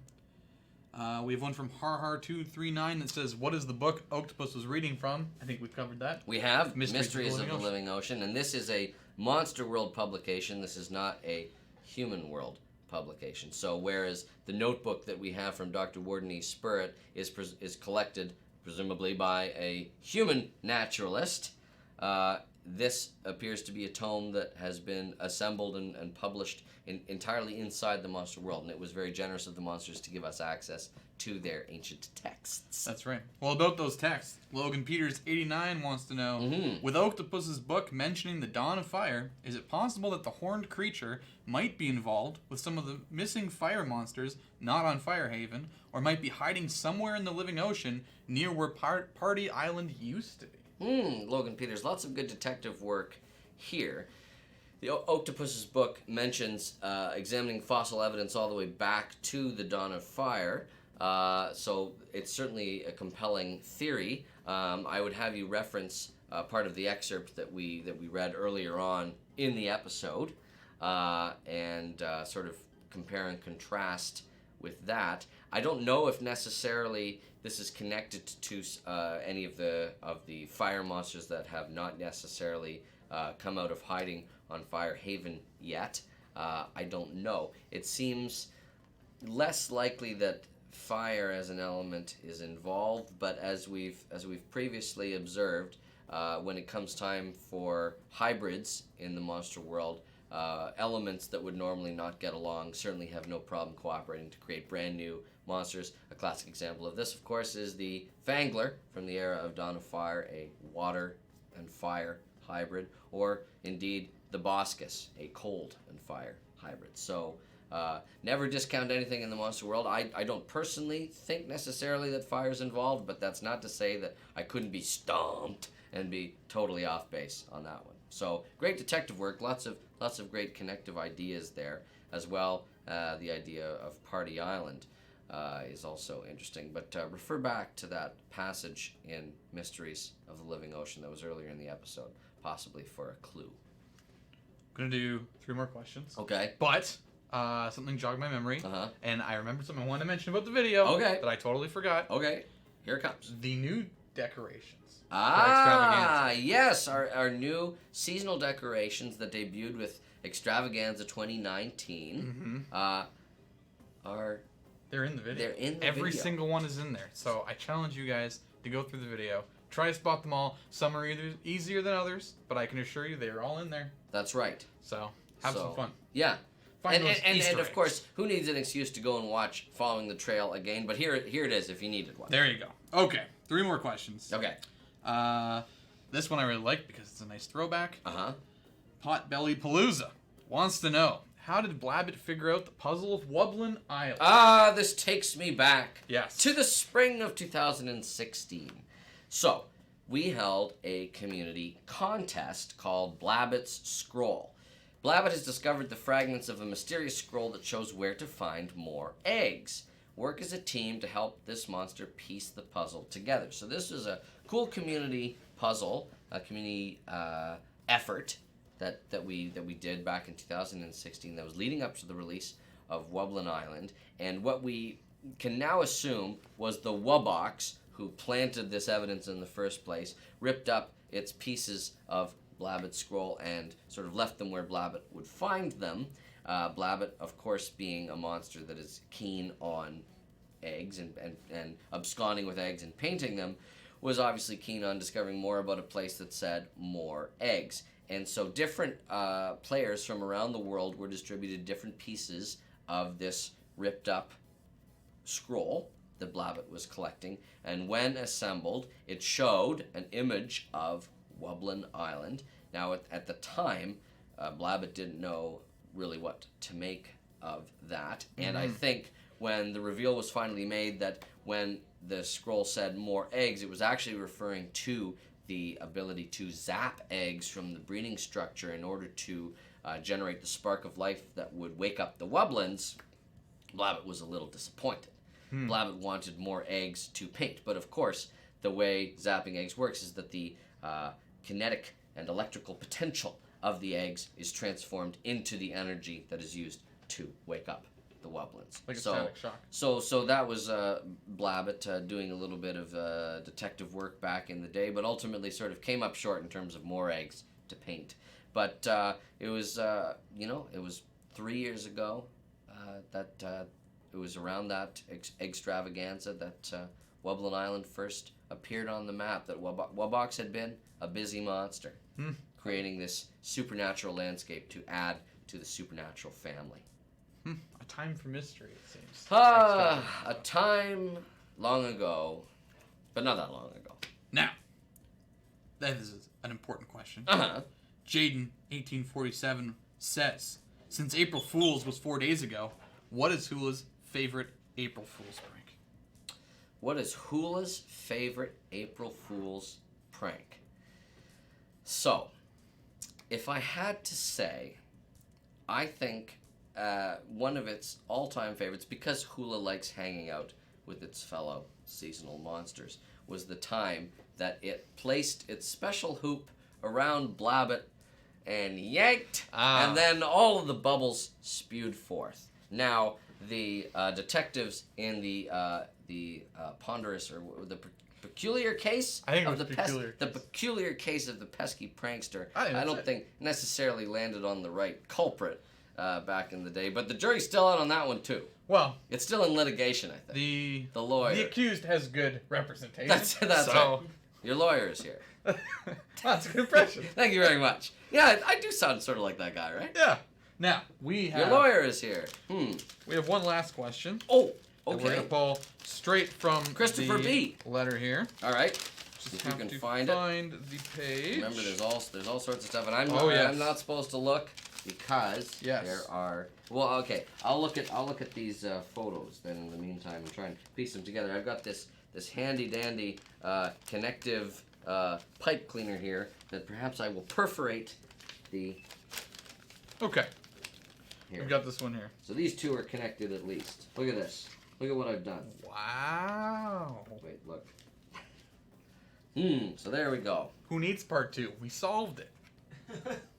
[SPEAKER 2] one from Har239 that says, what is the book Octopus was reading from? I think we've covered that.
[SPEAKER 1] We have Mysteries of the Living Ocean, and this is a Monster World publication. This is not a Human World publication. So whereas the notebook that we have from Dr. Warden E. Spurritt is collected presumably by a human naturalist, this appears to be a tome that has been assembled and published entirely inside the monster world, and it was very generous of the monsters to give us access to their ancient texts.
[SPEAKER 2] That's right. Well, about those texts, Logan Peters 89 wants to know, with Octopus's book mentioning the dawn of fire, is it possible that the horned creature might be involved with some of the missing fire monsters not on Firehaven, or might be hiding somewhere in the living ocean near where Party Island used to be?
[SPEAKER 1] Logan Peters, lots of good detective work here. The Octopus's book mentions examining fossil evidence all the way back to the dawn of fire, so it's certainly a compelling theory. I would have you reference part of the excerpt that we read earlier on in the episode, and sort of compare and contrast with that. I don't know if necessarily this is connected to any of the fire monsters that have not necessarily come out of hiding on Firehaven yet. I don't know. It seems less likely that fire as an element is involved, but as we've previously observed, when it comes time for hybrids in the monster world, elements that would normally not get along certainly have no problem cooperating to create brand new monsters. A classic example of this, of course, is the Fangler from the era of Dawn of Fire, a water and fire hybrid, or indeed the Boscus, a cold and fire hybrid. So never discount anything in the monster world. I don't personally think necessarily that fire's involved, but that's not to say that I couldn't be stomped and be totally off base on that one. So great detective work, lots of great connective ideas there as well. The idea of Party Island is also interesting, but refer back to that passage in Mysteries of the Living Ocean that was earlier in the episode, possibly for a clue.
[SPEAKER 2] I'm gonna do 3 more questions.
[SPEAKER 1] Okay.
[SPEAKER 2] But something jogged my memory,
[SPEAKER 1] Uh-huh.
[SPEAKER 2] and I remembered something I wanted to mention about the video
[SPEAKER 1] Okay.
[SPEAKER 2] that I totally forgot.
[SPEAKER 1] Okay. Here it comes.
[SPEAKER 2] The new decorations. for
[SPEAKER 1] Ah,
[SPEAKER 2] Extravaganza.
[SPEAKER 1] yes, our new seasonal decorations that debuted with Extravaganza 2019 are
[SPEAKER 2] They're in the video.
[SPEAKER 1] they're in the
[SPEAKER 2] Every
[SPEAKER 1] video.
[SPEAKER 2] single one is in there. So I challenge you guys to go through the video, try to spot them all. Some are either easier than others, but I can assure you they are all in there.
[SPEAKER 1] That's right.
[SPEAKER 2] So have some fun.
[SPEAKER 1] Yeah.
[SPEAKER 2] Find
[SPEAKER 1] And,
[SPEAKER 2] those
[SPEAKER 1] and
[SPEAKER 2] Easter
[SPEAKER 1] of
[SPEAKER 2] eggs.
[SPEAKER 1] course, who needs an excuse to go and watch Following the Trail again? But here it is if you needed one.
[SPEAKER 2] There you go. Okay, 3 more questions.
[SPEAKER 1] Okay.
[SPEAKER 2] This one I really like because it's a nice throwback.
[SPEAKER 1] Uh-huh.
[SPEAKER 2] Potbelly Palooza wants to know, how did Blabbit figure out the puzzle of Wublin Island?
[SPEAKER 1] Ah, this takes me back
[SPEAKER 2] Yes.
[SPEAKER 1] to the spring of 2016. So, we held a community contest called Blabbit's Scroll. Blabbit has discovered the fragments of a mysterious scroll that shows where to find more eggs. Work as a team to help this monster piece the puzzle together. So this is a cool community puzzle, a community effort that we did back in 2016 that was leading up to the release of Wublin Island. And what we can now assume was the Wubox, who planted this evidence in the first place, ripped up its pieces of Blabbit's scroll and sort of left them where Blabbit would find them. Blabbit, of course, being a monster that is keen on eggs and absconding with eggs and painting them, was obviously keen on discovering more about a place that said more eggs. And so different players from around the world were distributed different pieces of this ripped up scroll that Blabbit was collecting. And when assembled, it showed an image of Wublin Island. Now, at the time, Blabbit didn't know really what to make of that. And I think when the reveal was finally made that when the scroll said more eggs, it was actually referring to the ability to zap eggs from the breeding structure in order to generate the spark of life that would wake up the Wublins. Blabbit was a little disappointed. Blabbit wanted more eggs to paint. But of course, the way zapping eggs works is that the kinetic and electrical potential of the eggs is transformed into the energy that is used to wake up the Wublins.
[SPEAKER 2] Like a static shock.
[SPEAKER 1] So that was Blabbit doing a little bit of detective work back in the day, but ultimately sort of came up short in terms of more eggs to paint. But it was, it was 3 years ago it was around that Eggs-Travaganza that Wublin Island first appeared on the map, that Wubbox had been a busy monster, creating this supernatural landscape to add to the supernatural family.
[SPEAKER 2] A time for mystery, it seems.
[SPEAKER 1] A time long ago, but not that long ago.
[SPEAKER 2] Now, that is an important question.
[SPEAKER 1] Uh-huh.
[SPEAKER 2] Jaden, 1847, says, since April Fool's was 4 days ago, what is Hula's favorite April Fool's prank?
[SPEAKER 1] What is Hula's favorite April Fool's prank? So, if I had to say, I think one of its all-time favorites, because Hula likes hanging out with its fellow seasonal monsters, was the time that it placed its special hoop around Blabbit and yanked, and then all of the bubbles spewed forth. Now, the detectives in the ponderous, or the peculiar case
[SPEAKER 2] I think it
[SPEAKER 1] of
[SPEAKER 2] was
[SPEAKER 1] the
[SPEAKER 2] peculiar case.
[SPEAKER 1] the peculiar case of the pesky prankster,
[SPEAKER 2] I think
[SPEAKER 1] I
[SPEAKER 2] that's
[SPEAKER 1] don't
[SPEAKER 2] it.
[SPEAKER 1] think necessarily landed on the right culprit back in the day, but the jury's still out on that one too.
[SPEAKER 2] Well,
[SPEAKER 1] It's still in litigation, I think.
[SPEAKER 2] the
[SPEAKER 1] lawyer.
[SPEAKER 2] The accused has good representation.
[SPEAKER 1] That's
[SPEAKER 2] so.
[SPEAKER 1] right. Your lawyer is here.
[SPEAKER 2] That's a good impression.
[SPEAKER 1] Thank you very much. Yeah, I do sound sort of like that guy, right?
[SPEAKER 2] Yeah. Now, we have
[SPEAKER 1] Your lawyer is here.
[SPEAKER 2] We have one last question.
[SPEAKER 1] Oh,
[SPEAKER 2] that We're
[SPEAKER 1] okay.
[SPEAKER 2] going to pull straight from
[SPEAKER 1] Christopher
[SPEAKER 2] the
[SPEAKER 1] B.
[SPEAKER 2] letter here.
[SPEAKER 1] All right.
[SPEAKER 2] Just
[SPEAKER 1] If you
[SPEAKER 2] have
[SPEAKER 1] can
[SPEAKER 2] to
[SPEAKER 1] find
[SPEAKER 2] the page.
[SPEAKER 1] Remember, there's all sorts of stuff, and
[SPEAKER 2] Oh, yes.
[SPEAKER 1] I'm not supposed to look because
[SPEAKER 2] Yes.
[SPEAKER 1] there are. Well, okay. I'll look at these photos then. In the meantime, and try and piece them together. I've got this handy dandy connective pipe cleaner here that perhaps I will perforate the.
[SPEAKER 2] Okay.
[SPEAKER 1] Here.
[SPEAKER 2] We've got this one here.
[SPEAKER 1] So these two are connected at least. Look at this. Look at what I've done.
[SPEAKER 2] Wow.
[SPEAKER 1] Wait, look. So there we go.
[SPEAKER 2] Who needs part 2? We solved it.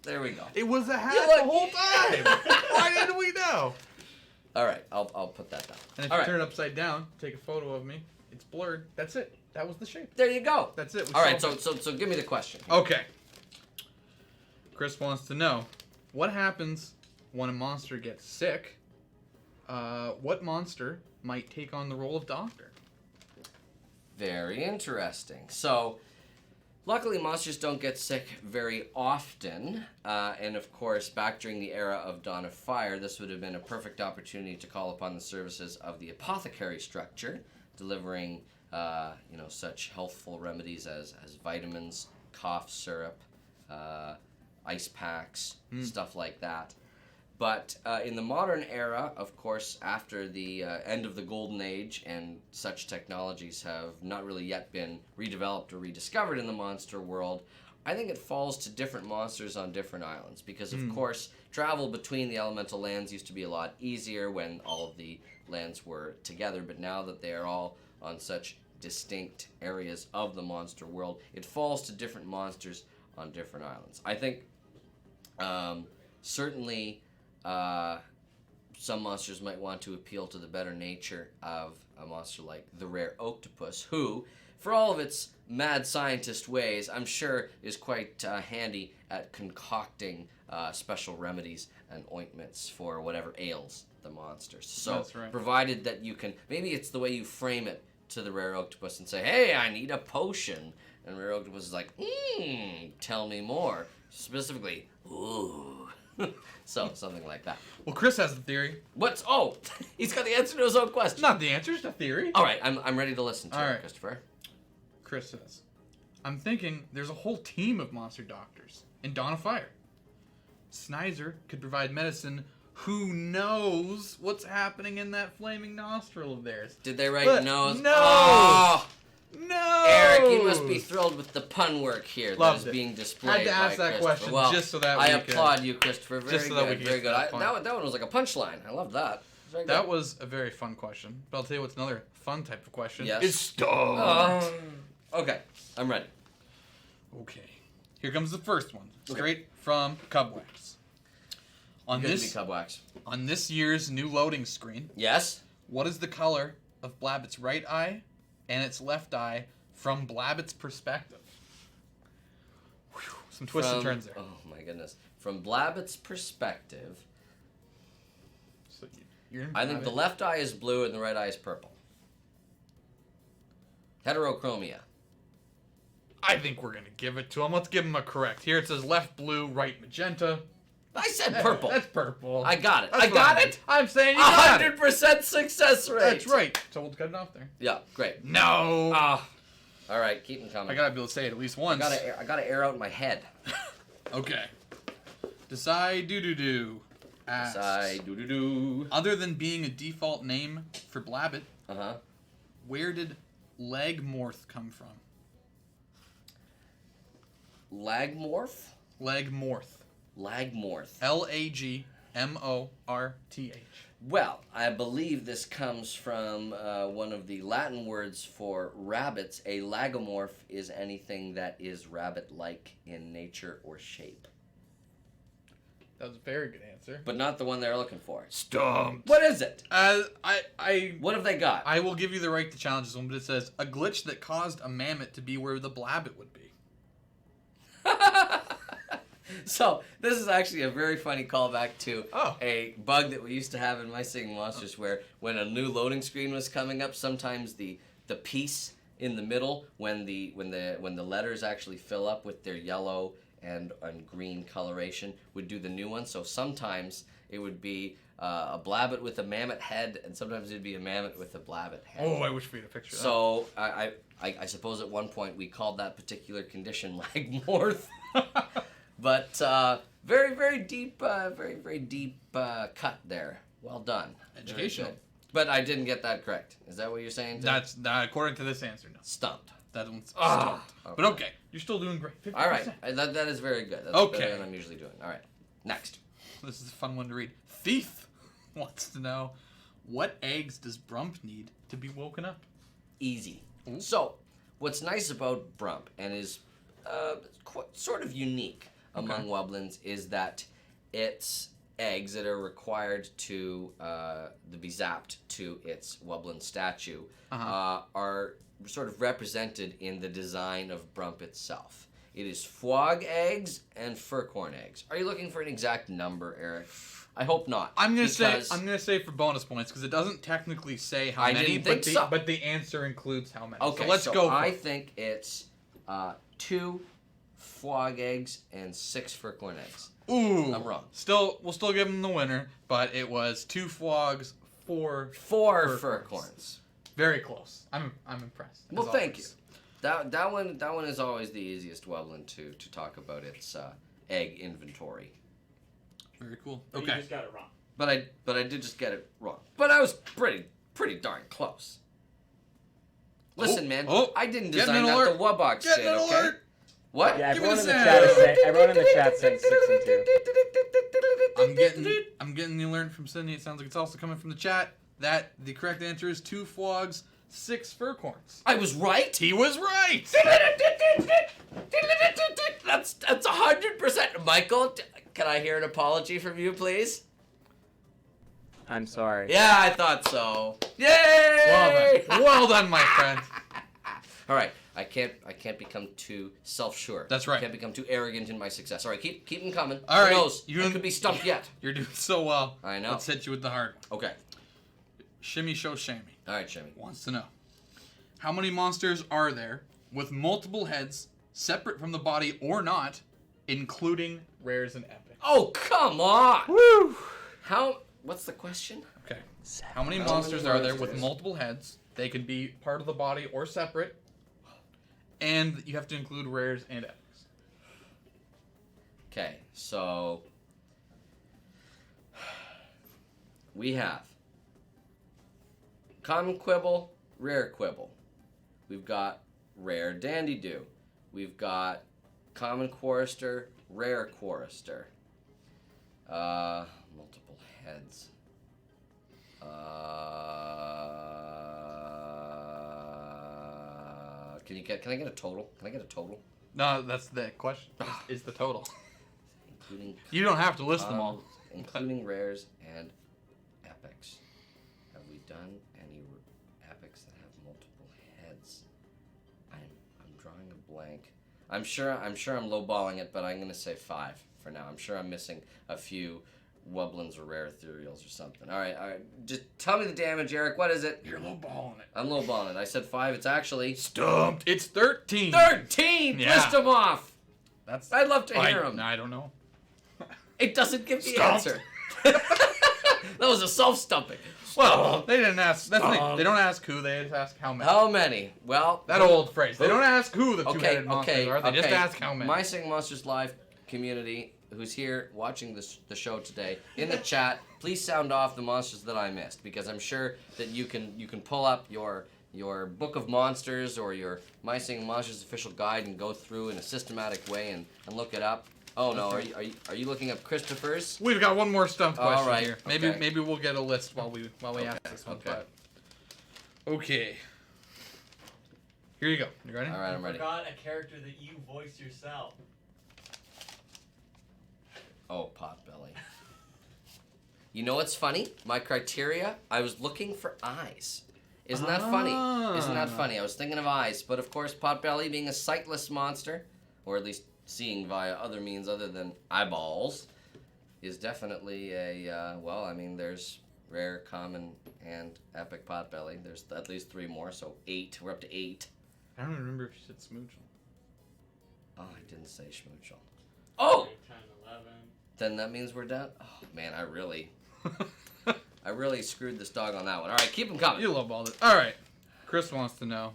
[SPEAKER 1] There we go.
[SPEAKER 2] It was a hat
[SPEAKER 1] look-
[SPEAKER 2] the whole time. Why didn't we know?
[SPEAKER 1] All right, I'll put that down.
[SPEAKER 2] And if
[SPEAKER 1] All
[SPEAKER 2] you
[SPEAKER 1] right.
[SPEAKER 2] turn it upside down, take a photo of me. It's blurred. That's it. That was the shape.
[SPEAKER 1] There you go.
[SPEAKER 2] That's it. We
[SPEAKER 1] All right,
[SPEAKER 2] solved
[SPEAKER 1] so give me the question.
[SPEAKER 2] it. Okay. Chris wants to know, what happens when a monster gets sick? What monster might take on the role of doctor?
[SPEAKER 1] Very interesting. So, luckily, monsters don't get sick very often. And of course, back during the era of Dawn of Fire, this would have been a perfect opportunity to call upon the services of the apothecary structure, delivering, such healthful remedies as vitamins, cough syrup, ice packs, stuff like that. But in the modern era, of course, after the end of the Golden Age, and such technologies have not really yet been redeveloped or rediscovered in the monster world, I think it falls to different monsters on different islands. Because, of course, travel between the elemental lands used to be a lot easier when all of the lands were together. But now that they are all on such distinct areas of the monster world, it falls to different monsters on different islands. I think certainly some monsters might want to appeal to the better nature of a monster like the rare octopus, who, for all of its mad scientist ways, I'm sure is quite handy at concocting special remedies and ointments for whatever ails the monsters. So,
[SPEAKER 2] That's right.
[SPEAKER 1] provided that you can, maybe it's the way you frame it to the rare octopus and say, hey, I need a potion. And rare octopus is like, tell me more. Specifically, ooh. So, something like that.
[SPEAKER 2] Well, Chris has the theory.
[SPEAKER 1] Oh, he's got the answer to his own question.
[SPEAKER 2] Not the answer, just a theory.
[SPEAKER 1] All right, I'm ready to listen to
[SPEAKER 2] All
[SPEAKER 1] it,
[SPEAKER 2] right.
[SPEAKER 1] Christopher.
[SPEAKER 2] Chris says, I'm thinking there's a whole team of monster doctors in Dawn of Fire. Snizer could provide medicine. Who knows what's happening in that flaming nostril of theirs?
[SPEAKER 1] Did they write
[SPEAKER 2] But
[SPEAKER 1] nose?
[SPEAKER 2] no!
[SPEAKER 1] Oh,
[SPEAKER 2] No!
[SPEAKER 1] Eric, you must be thrilled with the pun work here
[SPEAKER 2] Loved
[SPEAKER 1] that is
[SPEAKER 2] it.
[SPEAKER 1] being displayed
[SPEAKER 2] Had to ask
[SPEAKER 1] by
[SPEAKER 2] that
[SPEAKER 1] Christopher.
[SPEAKER 2] question
[SPEAKER 1] Well,
[SPEAKER 2] just so that
[SPEAKER 1] I
[SPEAKER 2] we could-
[SPEAKER 1] applaud you, Christopher. Very
[SPEAKER 2] just so that we
[SPEAKER 1] good,
[SPEAKER 2] could
[SPEAKER 1] very
[SPEAKER 2] get
[SPEAKER 1] good.
[SPEAKER 2] to that point.
[SPEAKER 1] That one was like a punchline. I love that. Very
[SPEAKER 2] That
[SPEAKER 1] good.
[SPEAKER 2] was a very fun question. But I'll tell you what's another fun type of question.
[SPEAKER 1] Yes.
[SPEAKER 2] It's stumped.
[SPEAKER 1] Okay, I'm ready.
[SPEAKER 2] Okay. Here comes the first one. Straight from Cubwax. On
[SPEAKER 1] Good to be
[SPEAKER 2] this
[SPEAKER 1] Cubwax.
[SPEAKER 2] on this year's new loading screen,
[SPEAKER 1] Yes?
[SPEAKER 2] what is the color of Blabbit's right eye and its left eye from Blabbit's perspective? Whew, some twists and turns there.
[SPEAKER 1] Oh my goodness. From Blabbit's perspective,
[SPEAKER 2] So
[SPEAKER 1] I think the left eye is blue and the right eye is purple. Heterochromia.
[SPEAKER 2] I think we're going to give it to him. Let's give him a correct. Here it says left blue, right magenta.
[SPEAKER 1] I said purple.
[SPEAKER 2] That's purple.
[SPEAKER 1] I got it.
[SPEAKER 2] That's
[SPEAKER 1] I got
[SPEAKER 2] what
[SPEAKER 1] it.
[SPEAKER 2] I'm saying you got it.
[SPEAKER 1] 100% success rate.
[SPEAKER 2] That's right. So we'll cut it off there.
[SPEAKER 1] Yeah, great.
[SPEAKER 2] No.
[SPEAKER 1] All right, keep them coming.
[SPEAKER 2] I gotta be able to say it at least once.
[SPEAKER 1] I gotta air out my head.
[SPEAKER 2] Okay. Decide do. Asks,
[SPEAKER 1] Decide do.
[SPEAKER 2] Other than being a default name for Blabbit, where did Legmorth come from?
[SPEAKER 1] Lagmorph?
[SPEAKER 2] Legmorth.
[SPEAKER 1] Lagmorth.
[SPEAKER 2] Lagmorth.
[SPEAKER 1] Well, I believe this comes from one of the Latin words for rabbits. A lagomorph is anything that is rabbit-like in nature or shape.
[SPEAKER 2] That was a very good answer.
[SPEAKER 1] But not the one they're looking for.
[SPEAKER 2] Stumped.
[SPEAKER 1] What is it?
[SPEAKER 2] What
[SPEAKER 1] have they got?
[SPEAKER 2] I will give you the right to challenge this one, but it says a glitch that caused a mammoth to be where the Blabbit would be.
[SPEAKER 1] So, this is actually a very funny callback to a bug that we used to have in My Singing Monsters where when a new loading screen was coming up, sometimes the piece in the middle, when the letters actually fill up with their yellow and green coloration, would do the new one. So sometimes it would be a Blabbit with a mammoth head, and sometimes it'd be a mammoth with a Blabbit head.
[SPEAKER 2] Oh, I wish we had a picture of that.
[SPEAKER 1] So, I suppose at one point we called that particular condition Lagmorth. But very, very deep cut there. Well done.
[SPEAKER 2] Educational.
[SPEAKER 1] But I didn't get that correct. Is that what you're saying?
[SPEAKER 2] That's according to this answer. No.
[SPEAKER 1] Stumped.
[SPEAKER 2] That one's stumped. Okay. But okay, you're still doing great. 50%.
[SPEAKER 1] All right. That is very good. That's
[SPEAKER 2] Okay.
[SPEAKER 1] better than I'm usually doing. All right. Next.
[SPEAKER 2] This is a fun one to read. Thief wants to know, what eggs does Brump need to be woken up?
[SPEAKER 1] Easy.
[SPEAKER 2] Ooh.
[SPEAKER 1] So, what's nice about Brump, and is sort of unique among Wublins, is that its eggs that are required to be zapped to its Wublin statue are sort of represented in the design of Brump itself. It is Fwog eggs and Furcorn eggs. Are you looking for an exact number, Eric? I hope not.
[SPEAKER 2] I'm gonna say for bonus points because it doesn't technically say how many, but the answer includes how many.
[SPEAKER 1] Okay,
[SPEAKER 2] so let's go.
[SPEAKER 1] I think it's 2 Fwog eggs and 6 Furcorn eggs.
[SPEAKER 2] Ooh,
[SPEAKER 1] I'm wrong.
[SPEAKER 2] We'll still give them the winner, but it was 2 Fwogs, 4
[SPEAKER 1] Furcorns.
[SPEAKER 2] Very close. I'm impressed.
[SPEAKER 1] Well, thank you. That one is always the easiest Wublin to talk about its egg inventory.
[SPEAKER 2] Very cool.
[SPEAKER 3] But
[SPEAKER 2] Okay.
[SPEAKER 3] You just got it wrong.
[SPEAKER 1] But I did just get it wrong. But I was pretty darn close. Listen, man, I didn't design that. The Wubbox did. Okay.
[SPEAKER 2] Alert.
[SPEAKER 1] What?
[SPEAKER 4] Yeah,
[SPEAKER 2] Give
[SPEAKER 4] everyone
[SPEAKER 2] it
[SPEAKER 4] in
[SPEAKER 2] a
[SPEAKER 4] the
[SPEAKER 2] sound.
[SPEAKER 4] chat is saying, everyone in the chat saying 6 and 2.
[SPEAKER 2] I'm getting the alert from Sydney. It sounds like it's also coming from the chat that the correct answer is 2 Fwogs, 6 Furcorns.
[SPEAKER 1] I was right.
[SPEAKER 2] He was right.
[SPEAKER 1] That's 100%. Michael, can I hear an apology from you, please?
[SPEAKER 4] I'm sorry.
[SPEAKER 1] Yeah, I thought so. Yay!
[SPEAKER 2] Well done, my friend.
[SPEAKER 1] All right, I can't become too self-sure.
[SPEAKER 2] That's right.
[SPEAKER 1] I can't become too arrogant in my success. All right, keep them coming.
[SPEAKER 2] All right,
[SPEAKER 1] Who knows? You could be stumped yet.
[SPEAKER 2] You're doing so well.
[SPEAKER 1] I know.
[SPEAKER 2] Let's hit you with the hard one.
[SPEAKER 1] Okay.
[SPEAKER 2] Shimmy Show Shammy
[SPEAKER 1] All right, Jimmy.
[SPEAKER 2] wants to know, how many monsters are there with multiple heads, separate from the body or not, including rares and epics?
[SPEAKER 1] Oh, come on.
[SPEAKER 2] Woo!
[SPEAKER 1] What's the question?
[SPEAKER 2] Okay. How many monsters are there with multiple heads? They can be part of the body or separate. And you have to include rares and epics.
[SPEAKER 1] Okay, so we have common quibble, rare quibble. We've got rare dandy-do. We've got common chorister, rare chorister. Multiple heads. Can I get a total? Can I get a total?
[SPEAKER 2] No, that's the question. Is the total.
[SPEAKER 1] Including
[SPEAKER 2] You don't have to list them all.
[SPEAKER 1] including rares and epics. Have we done any epics that have multiple heads? I'm drawing a blank. I'm sure I'm lowballing it, but I'm gonna say 5 for now. I'm sure I'm missing a few Wubblins or rare ethereals or something. All right. Just tell me the damage, Eric. What is it?
[SPEAKER 2] You're lowballing it.
[SPEAKER 1] I'm lowballing it. I said 5. It's actually
[SPEAKER 2] Stumped. It's 13.
[SPEAKER 1] 13.
[SPEAKER 2] Yeah.
[SPEAKER 1] List them off.
[SPEAKER 2] That's.
[SPEAKER 1] I'd love to hear them.
[SPEAKER 2] I don't know.
[SPEAKER 1] It doesn't give the
[SPEAKER 2] Stumped.
[SPEAKER 1] answer. That was a self-stumping.
[SPEAKER 2] Well, they didn't ask. That's the thing. They don't ask who. They just ask how many.
[SPEAKER 1] How many? Well,
[SPEAKER 2] That old phrase. They don't ask who the two-headed monsters are. They just
[SPEAKER 1] okay.
[SPEAKER 2] ask how many.
[SPEAKER 1] My Sing Monsters Live community, who's here watching the show today, in the chat, please sound off the monsters that I missed, because I'm sure that you can pull up your book of monsters or your My Sing Monsters official guide and go through in a systematic way and look it up. Oh no, are you looking up Christopher's?
[SPEAKER 2] We've got one more stumped question
[SPEAKER 1] All right,
[SPEAKER 2] here.
[SPEAKER 1] okay.
[SPEAKER 2] Maybe we'll get a list while we ask this one.
[SPEAKER 1] Okay.
[SPEAKER 2] But okay. Here you go. You ready?
[SPEAKER 1] All right, I'm ready.
[SPEAKER 3] Forgot a character that you voiced yourself.
[SPEAKER 1] Oh, Potbelly. You know what's funny? My criteria, I was looking for eyes. Isn't that funny? Isn't that funny? I was thinking of eyes, but of course Potbelly, being a sightless monster, or at least seeing via other means other than eyeballs, is definitely a, well, I mean, there's rare, common, and epic Potbelly. There's at least 3 more, so 8. We're up to 8.
[SPEAKER 2] I don't even remember if you said Smoochel.
[SPEAKER 1] Oh, I didn't say Schmoochel. Oh!
[SPEAKER 3] 10, 11.
[SPEAKER 1] Then that means we're done? Oh, man, I really screwed this dog on that one. All right, keep them coming.
[SPEAKER 2] You love all this. All right. Chris wants to know,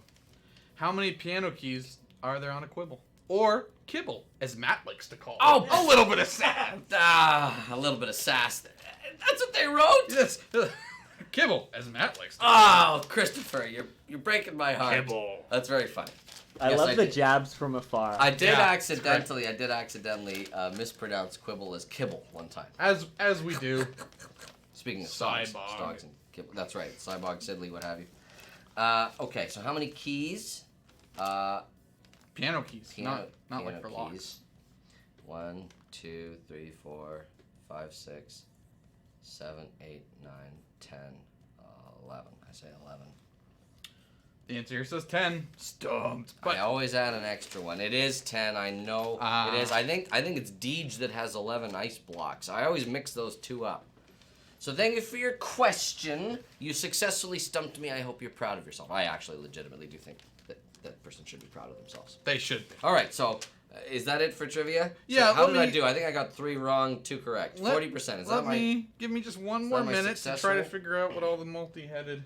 [SPEAKER 2] how many piano keys are there on a quibble? Or kibble, as Matt likes to call it.
[SPEAKER 1] Oh,
[SPEAKER 2] a little bit of sass.
[SPEAKER 1] A little bit of sass. That's what they wrote?
[SPEAKER 2] Yes. Kibble, as Matt likes to call
[SPEAKER 1] Oh, Christopher, you're breaking my
[SPEAKER 2] it.
[SPEAKER 1] heart.
[SPEAKER 2] Kibble.
[SPEAKER 1] That's very funny.
[SPEAKER 4] I
[SPEAKER 1] Yes,
[SPEAKER 4] love
[SPEAKER 1] I
[SPEAKER 4] the
[SPEAKER 1] did.
[SPEAKER 4] jabs from afar.
[SPEAKER 1] I did
[SPEAKER 2] Yeah,
[SPEAKER 1] accidentally mispronounce quibble as kibble one time.
[SPEAKER 2] As we do.
[SPEAKER 1] Speaking of
[SPEAKER 2] Cybog.
[SPEAKER 1] stogs and kibble. That's right. Cybog, Sidley, what have you. Okay, so how many keys?
[SPEAKER 2] Piano keys. Not like
[SPEAKER 1] piano
[SPEAKER 2] for
[SPEAKER 1] keys.
[SPEAKER 2] locks.
[SPEAKER 1] 1, 2, 3, 4, 5, 6, 7, 8, 9, 10, 11. I say 11.
[SPEAKER 2] The answer here says 10. Stumped. But
[SPEAKER 1] I always add an extra one. It is 10. I know it is. I think it's Deej that has 11 ice blocks. I always mix those two up. So thank you for your question. You successfully stumped me. I hope you're proud of yourself. I actually legitimately do think that person should be proud of themselves.
[SPEAKER 2] they should be.
[SPEAKER 1] All right. So is that it for trivia?
[SPEAKER 2] Yeah,
[SPEAKER 1] So how
[SPEAKER 2] let
[SPEAKER 1] did I
[SPEAKER 2] me-
[SPEAKER 1] do? I think I got 3 wrong, 2 correct. 40%. Is that my?
[SPEAKER 2] Give me just one
[SPEAKER 1] that
[SPEAKER 2] more
[SPEAKER 1] my
[SPEAKER 2] minute to try to
[SPEAKER 1] successful?
[SPEAKER 2] figure out what all the multi-headed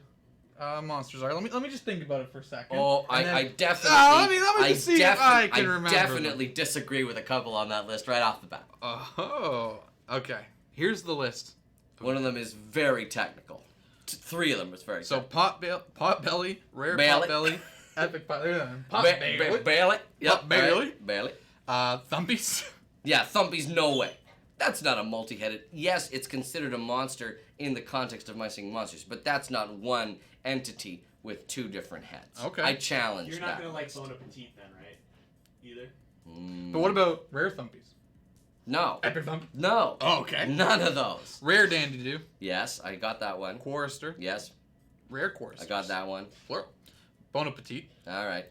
[SPEAKER 2] monsters are. Let me just think about it for a second.
[SPEAKER 1] Oh,
[SPEAKER 2] and then-
[SPEAKER 1] I definitely.
[SPEAKER 2] let me just see if I can remember.
[SPEAKER 1] I definitely disagree with a couple on that list right off the bat.
[SPEAKER 2] Oh, okay. Here's the list.
[SPEAKER 1] One of them is very technical. 3 of them is very
[SPEAKER 2] So
[SPEAKER 1] technical.
[SPEAKER 2] Potbelly, rare
[SPEAKER 1] Bailey.
[SPEAKER 2] Potbelly, epic Potbelly,
[SPEAKER 1] Bailey. Yep.
[SPEAKER 2] Bailey.
[SPEAKER 1] all right, Bailey.
[SPEAKER 2] Thumpies.
[SPEAKER 1] Yeah, Thumpy's no way. That's not a multi-headed. Yes, it's considered a monster in the context of My Singing Monsters, but that's not one entity with 2 different heads.
[SPEAKER 2] Okay.
[SPEAKER 1] I challenge
[SPEAKER 3] You're
[SPEAKER 1] that.
[SPEAKER 3] not gonna like Bon Appetit then, right? Either.
[SPEAKER 2] But what about rare Thumpies?
[SPEAKER 1] No.
[SPEAKER 2] Epic Thump.
[SPEAKER 1] No.
[SPEAKER 2] Oh, okay.
[SPEAKER 1] None of those.
[SPEAKER 2] Rare Dandy Doo.
[SPEAKER 1] Yes, I got that one.
[SPEAKER 2] Chorister.
[SPEAKER 1] Yes,
[SPEAKER 2] Rare Chorister.
[SPEAKER 1] I got that one.
[SPEAKER 2] Plural. Bon Appetit.
[SPEAKER 1] All right.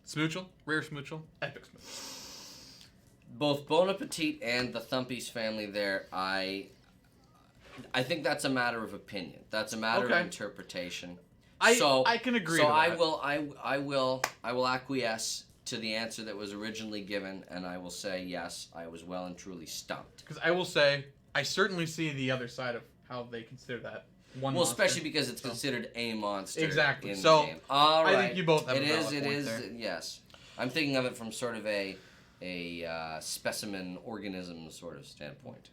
[SPEAKER 2] Smoochel. Rare Smoochel. Epic Smoochel.
[SPEAKER 1] Both Bon Appetit and the Thumpies family there, I think that's a matter of opinion. That's a matter
[SPEAKER 2] Okay.
[SPEAKER 1] of interpretation.
[SPEAKER 2] I can agree
[SPEAKER 1] So
[SPEAKER 2] to
[SPEAKER 1] I
[SPEAKER 2] that.
[SPEAKER 1] will acquiesce to the answer that was originally given, and I will say yes, I was well and truly stumped.
[SPEAKER 2] Because I will say, I certainly see the other side of how they consider that one
[SPEAKER 1] Well,
[SPEAKER 2] monster.
[SPEAKER 1] especially because it's considered a monster.
[SPEAKER 2] Exactly.
[SPEAKER 1] In
[SPEAKER 2] So,
[SPEAKER 1] the game. All
[SPEAKER 2] I
[SPEAKER 1] right.
[SPEAKER 2] think you both have a
[SPEAKER 1] It
[SPEAKER 2] valid
[SPEAKER 1] is.
[SPEAKER 2] point
[SPEAKER 1] It is.
[SPEAKER 2] there.
[SPEAKER 1] Yes. I'm thinking of it from sort of a specimen organism sort of standpoint.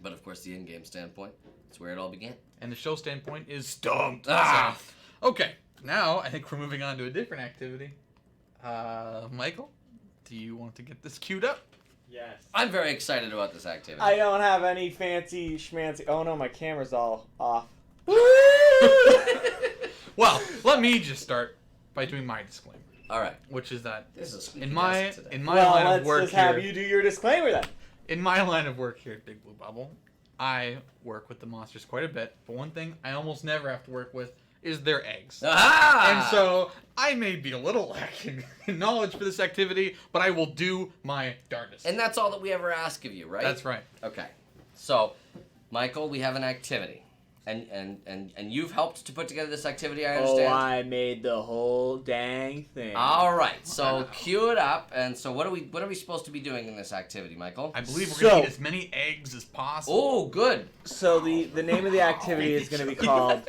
[SPEAKER 1] But of course, the in-game standpoint, that's where it all began.
[SPEAKER 2] And the show standpoint is stumped.
[SPEAKER 1] Ah!
[SPEAKER 2] So, okay, now I think we're moving on to a different activity. Michael, do you want to get this queued up?
[SPEAKER 3] Yes.
[SPEAKER 1] I'm very excited about this activity.
[SPEAKER 4] I don't have any fancy schmancy. Oh no, my camera's all off.
[SPEAKER 2] Well, let me just start by doing my disclaimer,
[SPEAKER 1] All right.
[SPEAKER 2] which is that
[SPEAKER 1] This is a squeaky
[SPEAKER 2] in my
[SPEAKER 1] desk today.
[SPEAKER 4] Well,
[SPEAKER 2] line of
[SPEAKER 4] let's
[SPEAKER 2] work
[SPEAKER 4] just have
[SPEAKER 2] here,
[SPEAKER 4] you do your disclaimer then.
[SPEAKER 2] in my line of work here at Big Blue Bubble, I work with the monsters quite a bit. But one thing I almost never have to work with is their eggs.
[SPEAKER 1] Aha!
[SPEAKER 2] And so I may be a little lacking in knowledge for this activity, but I will do my darndest.
[SPEAKER 1] And that's all that we ever ask of you, right?
[SPEAKER 2] That's right.
[SPEAKER 1] Okay. So, Michael, we have an activity. And you've helped to put together this activity, I understand.
[SPEAKER 4] Oh, I made the whole dang thing.
[SPEAKER 1] All right, so cue it up. And so what are we supposed to be doing in this activity, Michael?
[SPEAKER 2] I believe we're going to eat as many eggs as possible.
[SPEAKER 1] Oh, good.
[SPEAKER 4] So the name of the activity is going to be called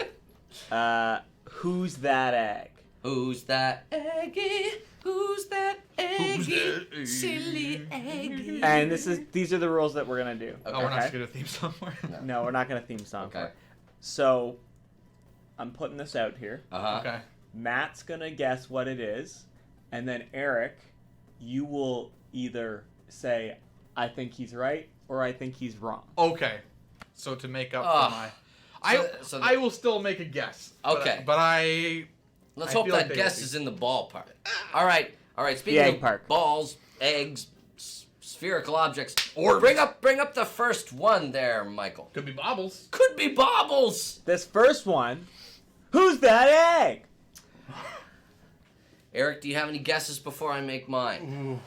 [SPEAKER 4] Who's That Egg?
[SPEAKER 1] Who's that eggy? Who's that eggy? Silly eggy.
[SPEAKER 4] And these are the rules that we're going to do.
[SPEAKER 1] Okay.
[SPEAKER 2] Oh, we're not going to get a theme song for it?
[SPEAKER 4] No, we're not going to theme song for
[SPEAKER 1] Okay.
[SPEAKER 4] it. So, I'm putting this out here.
[SPEAKER 1] Uh-huh.
[SPEAKER 2] Okay.
[SPEAKER 4] Matt's going to guess what it is. And then Eric, you will either say, I think he's right, or I think he's wrong.
[SPEAKER 2] Okay. So to make up
[SPEAKER 1] Ugh.
[SPEAKER 2] for my...
[SPEAKER 1] So
[SPEAKER 2] I will still make a guess.
[SPEAKER 1] Okay.
[SPEAKER 2] But I...
[SPEAKER 1] Let's
[SPEAKER 2] I
[SPEAKER 1] hope
[SPEAKER 2] feel like
[SPEAKER 1] that
[SPEAKER 2] they
[SPEAKER 1] guess
[SPEAKER 2] will be-
[SPEAKER 1] is in the ballpark. All right. Speaking
[SPEAKER 4] egg
[SPEAKER 1] of
[SPEAKER 4] park.
[SPEAKER 1] balls, eggs, spherical objects, or bring up the first one there, Michael.
[SPEAKER 2] Could be baubles.
[SPEAKER 1] Could be baubles.
[SPEAKER 4] This first one, Who's That Egg?
[SPEAKER 1] Eric, do you have any guesses before I make mine?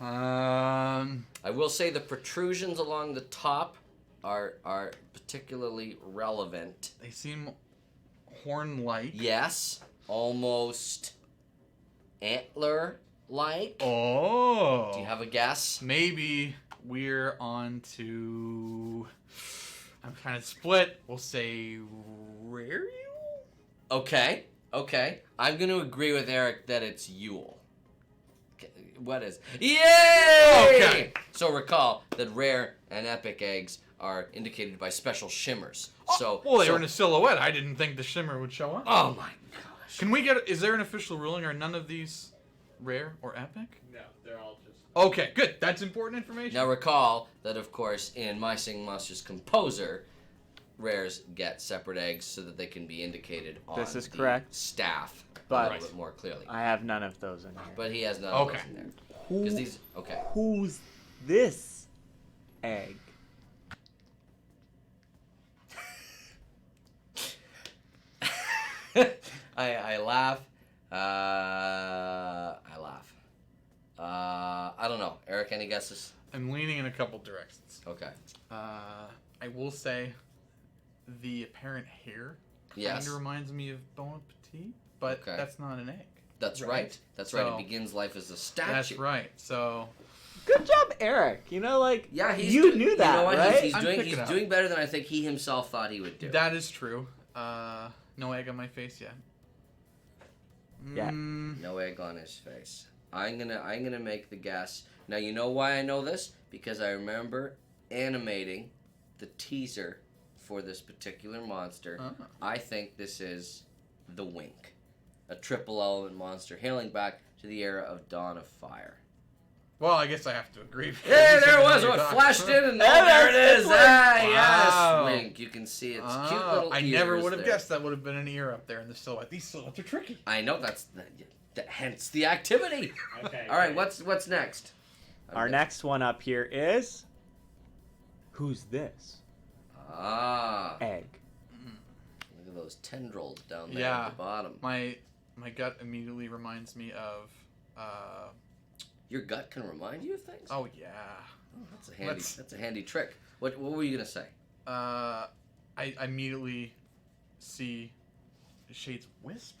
[SPEAKER 1] I will say the protrusions along the top are particularly relevant.
[SPEAKER 2] They seem horn-like.
[SPEAKER 1] Yes, almost antler-like.
[SPEAKER 2] Oh.
[SPEAKER 1] Do you have a guess?
[SPEAKER 2] Maybe we're on to... I'm kind of split. We'll say rare Yule?
[SPEAKER 1] Okay. I'm going to agree with Eric that it's Yule. What is? Yay!
[SPEAKER 2] Okay.
[SPEAKER 1] So recall that rare and epic eggs are indicated by special shimmers. So
[SPEAKER 2] Well, they were in a silhouette. I didn't think the shimmer would show up.
[SPEAKER 1] Oh my gosh.
[SPEAKER 2] Can we get... Is there an official ruling? Are none of these rare or epic?
[SPEAKER 3] No, they're all just.
[SPEAKER 2] Okay, good. That's important information.
[SPEAKER 1] Now recall that, of course, in My Singing Monsters Composer, rares get separate eggs so that they can be indicated on
[SPEAKER 4] This is
[SPEAKER 1] the
[SPEAKER 4] correct.
[SPEAKER 1] staff
[SPEAKER 4] But-
[SPEAKER 1] a little bit more clearly.
[SPEAKER 4] I have none of those in here.
[SPEAKER 1] But he has none
[SPEAKER 2] Okay.
[SPEAKER 1] of those in there.
[SPEAKER 4] Who,
[SPEAKER 1] Because these... Okay.
[SPEAKER 4] Who's this egg?
[SPEAKER 1] I laugh. I laugh. I don't know. Eric, any guesses?
[SPEAKER 2] I'm leaning in a couple directions.
[SPEAKER 1] Okay.
[SPEAKER 2] I will say the apparent hair kind
[SPEAKER 1] Yes.
[SPEAKER 2] of reminds me of Bon Appetit, but
[SPEAKER 1] Okay.
[SPEAKER 2] that's not an egg.
[SPEAKER 1] That's
[SPEAKER 2] Right.
[SPEAKER 1] right. That's right.
[SPEAKER 2] So-
[SPEAKER 1] It begins life as a statue.
[SPEAKER 2] That's right. So
[SPEAKER 4] Good job, Eric. You know, like,
[SPEAKER 1] Yeah, he's
[SPEAKER 4] you
[SPEAKER 1] do-
[SPEAKER 4] knew that,
[SPEAKER 1] You know what?
[SPEAKER 4] right?
[SPEAKER 1] He's
[SPEAKER 2] I'm
[SPEAKER 1] doing.
[SPEAKER 2] picking
[SPEAKER 1] He's
[SPEAKER 2] up.
[SPEAKER 1] doing better than I think he himself thought he would do.
[SPEAKER 2] that is true. No egg on my face yet.
[SPEAKER 4] Yeah.
[SPEAKER 1] No egg on his face. I'm gonna make the guess. Now you know why I know this? Because I remember animating the teaser for this particular monster. I think this is the Wink, a triple element monster hailing back to the era of Dawn of Fire.
[SPEAKER 2] Well, I guess I have to agree.
[SPEAKER 1] Hey, there it was. It flashed in, and there it is.
[SPEAKER 2] Wow.
[SPEAKER 1] Yes, Wink. You can see its cute little
[SPEAKER 2] I
[SPEAKER 1] ears
[SPEAKER 2] never would have
[SPEAKER 1] there.
[SPEAKER 2] guessed that would have been an ear up there in the silhouette. These silhouettes are tricky.
[SPEAKER 1] I know hence the activity.
[SPEAKER 3] Okay.
[SPEAKER 1] All right, what's next?
[SPEAKER 4] Our next one up here is Who's This Egg?
[SPEAKER 1] Look at those tendrils down there
[SPEAKER 2] Yeah.
[SPEAKER 1] at the bottom.
[SPEAKER 2] My gut immediately reminds me of.
[SPEAKER 1] Your gut can remind you of things.
[SPEAKER 2] Oh yeah.
[SPEAKER 1] Oh, that's a handy trick. What were you gonna say?
[SPEAKER 2] I immediately see Shade's Wisp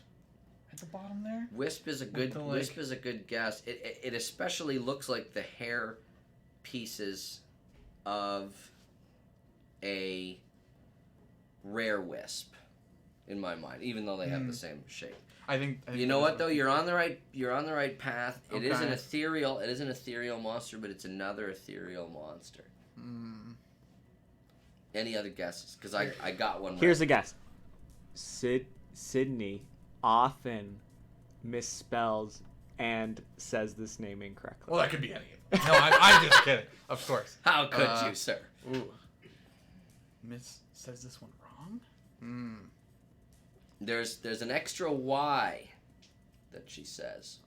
[SPEAKER 2] at the bottom there.
[SPEAKER 1] Wisp is a good
[SPEAKER 2] the,
[SPEAKER 1] Wisp is a good guess. It especially looks like the hair pieces of a rare wisp in my mind, even though they have the same shape.
[SPEAKER 2] I think
[SPEAKER 1] You know what though? You're on the right path. It is an
[SPEAKER 2] Okay.
[SPEAKER 1] ethereal monster, but it's another ethereal monster. Any other guesses? Because I got one.
[SPEAKER 4] Here's
[SPEAKER 1] right.
[SPEAKER 4] a guess. Sydney often misspells and says this name incorrectly.
[SPEAKER 2] Well, that could be any of them. No, I'm just kidding. Of course.
[SPEAKER 1] How could you, sir?
[SPEAKER 2] Ooh. Miss says this one wrong?
[SPEAKER 1] There's an extra Y that she says.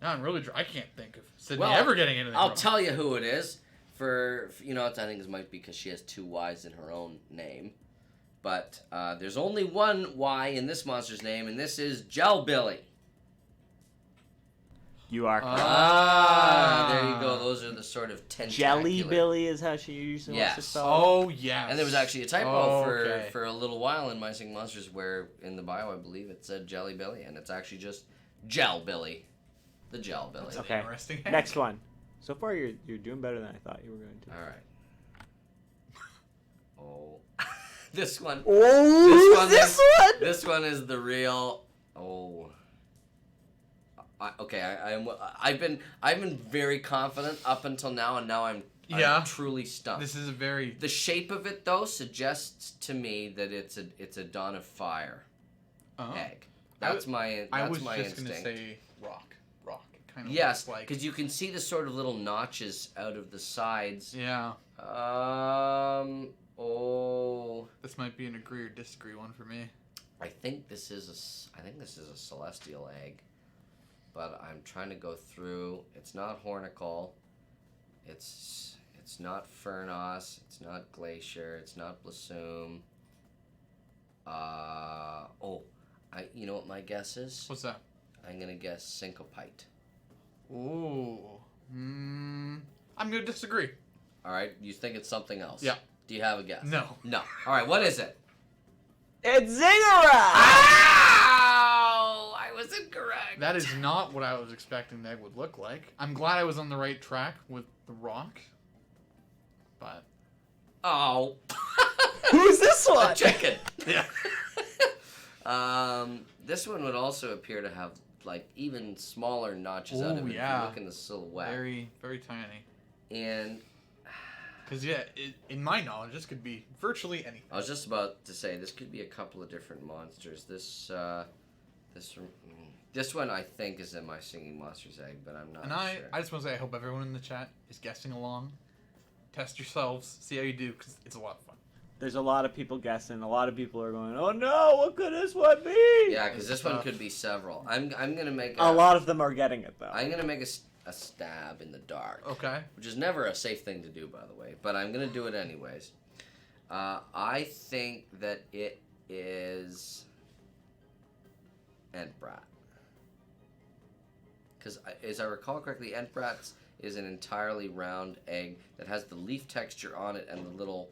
[SPEAKER 2] No, I'm really. I can't think of Sydney
[SPEAKER 1] Well,
[SPEAKER 2] ever getting anything
[SPEAKER 1] I'll
[SPEAKER 2] wrong.
[SPEAKER 1] tell you who it is. For I think this might be because she has two Y's in her own name. But there's only one Y in this monster's name, and this is Gel-Billy.
[SPEAKER 4] You are correct.
[SPEAKER 1] There you go. Those are the sort of tentacular.
[SPEAKER 4] Jelly Billy is how she usually wants to
[SPEAKER 1] Yes.
[SPEAKER 4] spell it.
[SPEAKER 2] Oh, yes.
[SPEAKER 1] And there was actually a typo
[SPEAKER 2] Okay.
[SPEAKER 1] for a little while in My Singing Monsters where in the bio I believe it said Jelly Billy, and it's actually just Gel Billy. The Gel Billy.
[SPEAKER 2] That's an
[SPEAKER 4] Okay.
[SPEAKER 2] interesting
[SPEAKER 4] Next one. So far, you're doing better than I thought you were going to.
[SPEAKER 1] All right. Oh, this one.
[SPEAKER 4] Oh,
[SPEAKER 1] This This one is the real. Oh. I've been very confident up until now, and now I'm truly stumped.
[SPEAKER 2] This is a very...
[SPEAKER 1] The shape of it though suggests to me that it's a Dawn of Fire egg. That's my instinct.
[SPEAKER 2] I was just going to say rock. Kind of
[SPEAKER 1] Yes,
[SPEAKER 2] looks like.
[SPEAKER 1] because you can see the sort of little notches out of the sides.
[SPEAKER 2] Yeah.
[SPEAKER 1] Oh.
[SPEAKER 2] This might be an agree or disagree one for me.
[SPEAKER 1] I think this is a celestial egg, but I'm trying to go through. It's not Hornicle. It's not Furnos. It's not Glacier. It's not Blossom. You know what my guess is?
[SPEAKER 2] What's that?
[SPEAKER 1] I'm gonna guess Syncopite.
[SPEAKER 2] Ooh. I'm going to disagree.
[SPEAKER 1] All right, you think it's something else?
[SPEAKER 2] Yeah.
[SPEAKER 1] Do you have a guess?
[SPEAKER 2] No.
[SPEAKER 1] No. All right, what is it?
[SPEAKER 4] It's Ziggurat!
[SPEAKER 1] Ow! I was incorrect.
[SPEAKER 2] That is not what I was expecting the egg would look like. I'm glad I was on the right track with the rock. But...
[SPEAKER 1] Oh.
[SPEAKER 4] Who's this one?
[SPEAKER 1] A chicken.
[SPEAKER 2] Yeah.
[SPEAKER 1] This one would also appear to have like even smaller notches out of it.
[SPEAKER 2] yeah.
[SPEAKER 1] If you look in the silhouette.
[SPEAKER 2] Very, very tiny.
[SPEAKER 1] And
[SPEAKER 2] Because, in my knowledge, this could be virtually anything.
[SPEAKER 1] I was just about to say this could be a couple of different monsters. This one I think is in My Singing Monsters egg, but I'm not sure.
[SPEAKER 2] I just want to say I hope everyone in the chat is guessing along. Test yourselves, see how you do, because it's a lot of fun.
[SPEAKER 4] There's a lot of people guessing. A lot of people are going, oh no, what could this one be?
[SPEAKER 1] Yeah, because this one could be several. I'm gonna make
[SPEAKER 4] A lot of them are getting it, though.
[SPEAKER 1] I'm gonna make a stab in the dark.
[SPEAKER 2] Okay.
[SPEAKER 1] Which is never a safe thing to do, by the way, but I'm gonna do it anyways. I think that it is Entbrat. Because as I recall correctly, Entbrats is an entirely round egg that has the leaf texture on it and the little